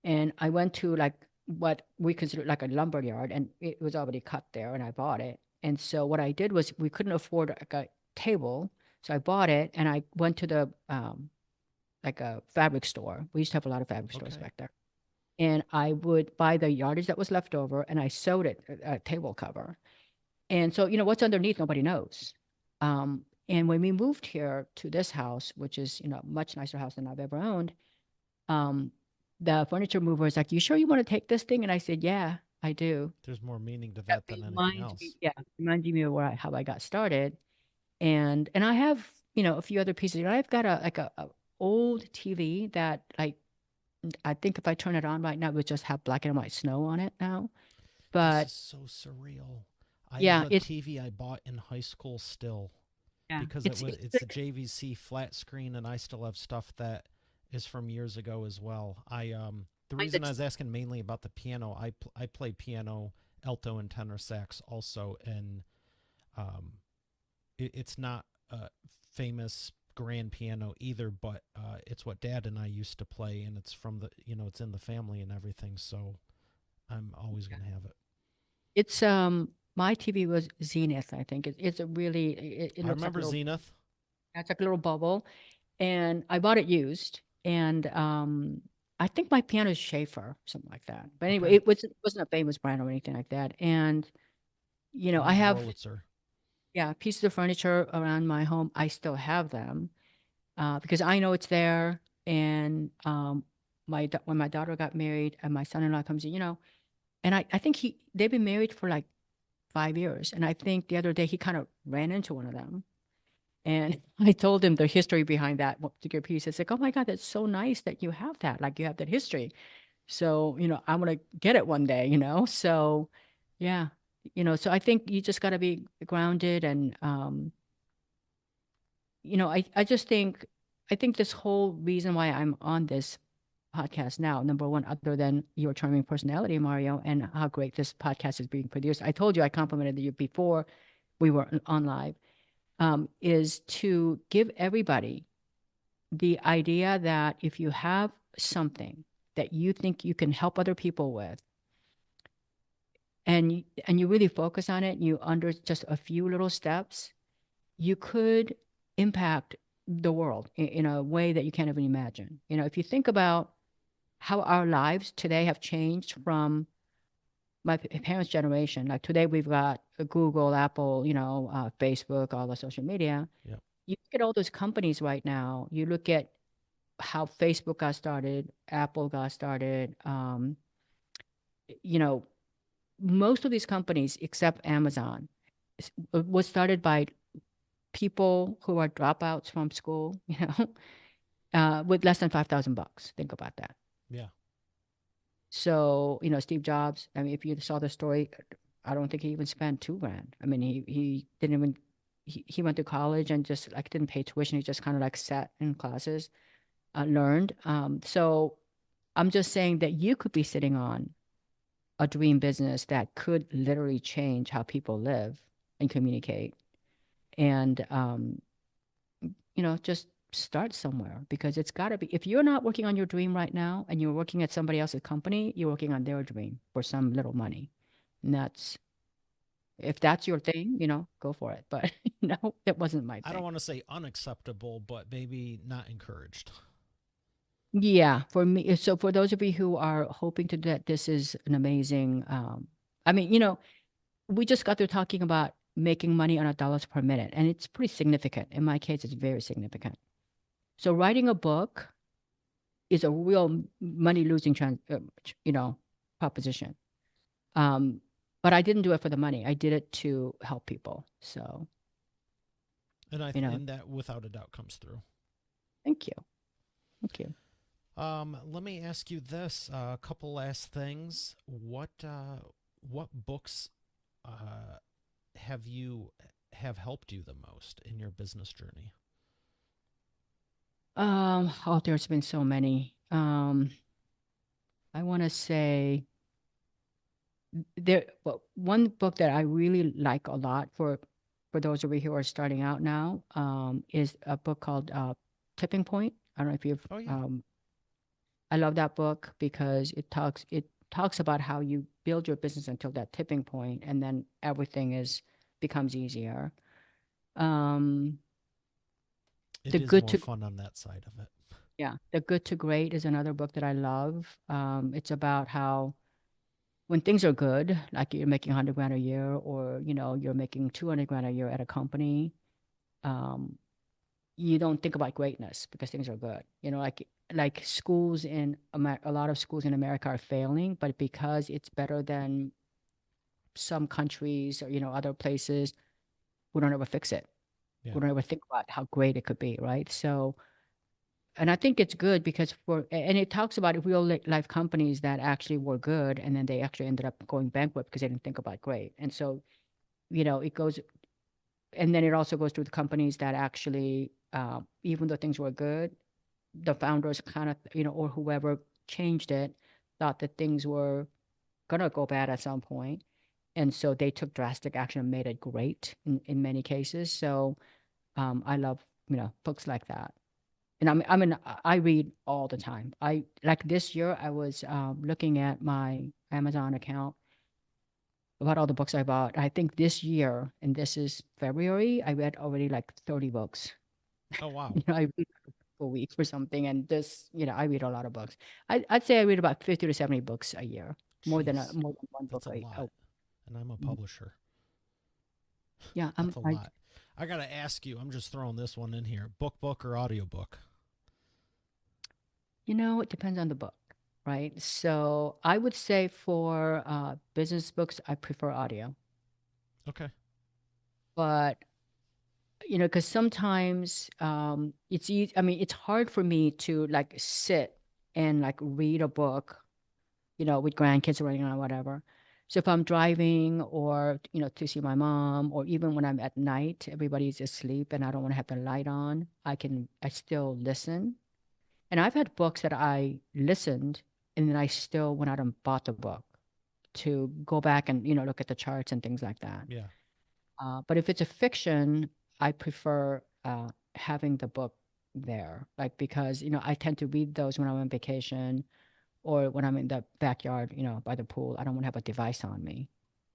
and I went to like what we consider like a lumber yard, and it was already cut there, and I bought it. And so what I did was we couldn't afford like a table, so I bought it, and I went to the like a fabric store. We used to have a lot of fabric stores Okay. back there. And I would buy the yardage that was left over and I sewed it a table cover. And so, what's underneath, nobody knows. And when we moved here to this house, which is, a much nicer house than I've ever owned, um, the furniture mover was like, "You sure you want to take this thing?" And I said, "Yeah, I do." There's more meaning to That that than anything reminds me, else. yeah, reminding me of how I got started. And I have, a few other pieces. I've got a old TV that like I think if I turn it on right now, it would just have black and white snow on it now. This But is so surreal. I have yeah, a it's TV I bought in high school still yeah, because it's it's a JVC flat screen and I still have stuff that is from years ago as well. The mine reason I that's was asking mainly about the piano, I play piano, alto and tenor sax also, and um it's not a famous grand piano either, but it's what Dad and I used to play, and it's from the it's in the family and everything, so I'm always yeah. gonna have it. It's my TV was Zenith, I think. It's a really it I looks like a remember little Zenith. it's like a little bubble. And I bought it used. And I think my piano is Schaefer, something like that. But anyway, Okay. it wasn't a famous brand or anything like that. And I I have have Wurlitzer. yeah, pieces of furniture around my home. I still have them. Because I know it's there. And when my daughter got married and my son-in-law comes in, and I think they've been married for like 5 years. And I think the other day he kind of ran into one of them. And I told him the history behind that particular piece. It's like, oh my God, that's so nice that you have that. Like you have that history. So, I'm gonna get it one day, So yeah. So I think you just gotta be grounded and I think this whole reason why I'm on this podcast now, number one, other than your charming personality, Mario, and how great this podcast is being produced. I told you I complimented you before we were on live, is to give everybody the idea that if you have something that you think you can help other people with, and you really focus on it, and you under just a few little steps, you could impact the world in a way that you can't even imagine. If you think about how our lives today have changed from my parents' generation, like today we've got Google, Apple, Facebook, all the social media. Yep. You look at all those companies right now. You look at how Facebook got started, Apple got started. You know, most of these companies, except Amazon, was started by people who are dropouts from school, with less than $5,000. Think about that. Yeah. So, Steve Jobs, I mean, if you saw the story, I don't think he even spent 2 grand. I mean, he didn't even, he went to college and just like didn't pay tuition. He just kind of like sat in classes, learned. So I'm just saying that you could be sitting on a dream business that could literally change how people live and communicate. And, just start somewhere because it's got to be, if you're not working on your dream right now and you're working at somebody else's company, you're working on their dream for some little money. And if that's your thing, go for it. But no, it wasn't my I don't thing. want to say unacceptable, but maybe not encouraged. Yeah, for me, so for those of you who are hoping to that this is an amazing, I mean, we just got through talking about making money on dollars per minute, and it's pretty significant. In my case, it's very significant. So writing a book is a real money losing proposition. Um, but I didn't do it for the money. I did it to help people. So, And that without a doubt comes through. thank you. Thank you. Let me ask you this: a couple last things. What books have you have helped you the most in your business journey? Oh, there's been so many. I want to say well, one book that I really like a lot for those of you who are starting out now, is a book called Tipping Point. I don't know if you've Oh yeah. I love that book because it talks about how you build your business until that tipping point, and then everything is becomes easier. Um, It the is Good more to fun on that side of it. Yeah, The Good to Great is another book that I love. It's about how when things are good, like you're making 100 grand a year, or you're making 200 grand a year at a company, um, you don't think about greatness because things are good. Like schools in a lot of schools in America are failing, but because it's better than some countries or other places, we don't ever fix it. Yeah. We don't ever think about how great it could be, right? So, and I think it's good because and it talks about real life companies that actually were good and then they actually ended up going bankrupt because they didn't think about great. And so, it goes, and then it also goes through the companies that actually, even though things were good, the founders kind of, or whoever changed it, thought that things were gonna go bad at some point, and so they took drastic action and made it great in many cases. So, I love books like that. And I read all the time. I like this year I was looking at my Amazon account about all the books I bought. I think this year, and this is February, I read already like 30 books. Oh wow. I read a week or something, and I read a lot of books. I'd say I read about 50 to 70 books a year, Jeez. more than one book That's a a lot. And I'm a Mhm. publisher. Yeah, That's a lot. I got to ask you, I'm just throwing this one in here. Book or audiobook? it depends on the book, right? So I would say for business books, I prefer audio, Okay. but because sometimes it's easy. I mean, it's hard for me to like sit and like read a book, with grandkids running around, whatever. So if I'm driving or, to see my mom, or even when I'm at night, everybody's asleep and I don't want to have the light on, I still listen. And I've had books that I listened and then I still went out and bought the book to go back and, look at the charts and things like that. Yeah. But if it's a fiction, I prefer having the book there, like because I tend to read those when I'm on vacation or when I'm in the backyard, by the pool. I don't want to have a device on me,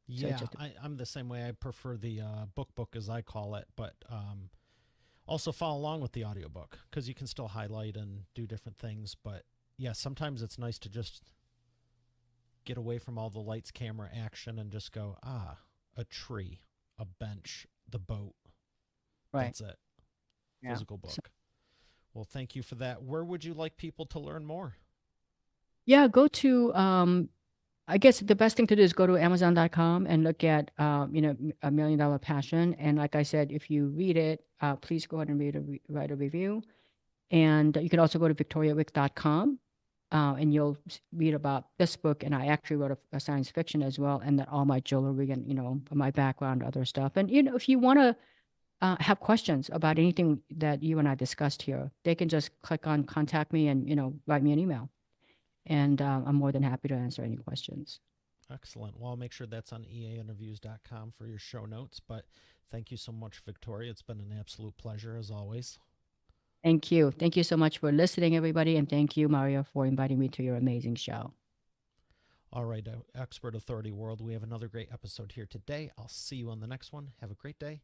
so it's Yeah, just I'm the same way. I prefer the book as I call it, but also follow along with the audiobook because you can still highlight and do different things. But yeah, sometimes it's nice to just get away from all the lights, camera, action and just go, a tree, a bench, the boat. right. That's it. Yeah. Physical So, book. Well, thank you for that. Where would you like people to learn more? yeah, go to I guess the best thing to do is go to Amazon.com and look at A Million Dollar Passion. And like I said, if you read it, please go ahead and write a review. And you can also go to victoriawieck.com, and you'll read about this book. And I actually wrote a science fiction as well, and that all my jewelry and my background, other stuff. And if you want to have questions about anything that you and I discussed here, they can just click on contact me and write me an email, and I'm more than happy to answer any questions. Excellent. Well, I'll make sure that's on eainterviews.com for your show notes. But thank you so much, Victoria. It's been an absolute pleasure as always. Thank you. Thank you so much for listening, everybody, and thank you, Mario, for inviting me to your amazing show. All right, Expert Authority World, we have another great episode here today. I'll see you on the next one. Have a great day.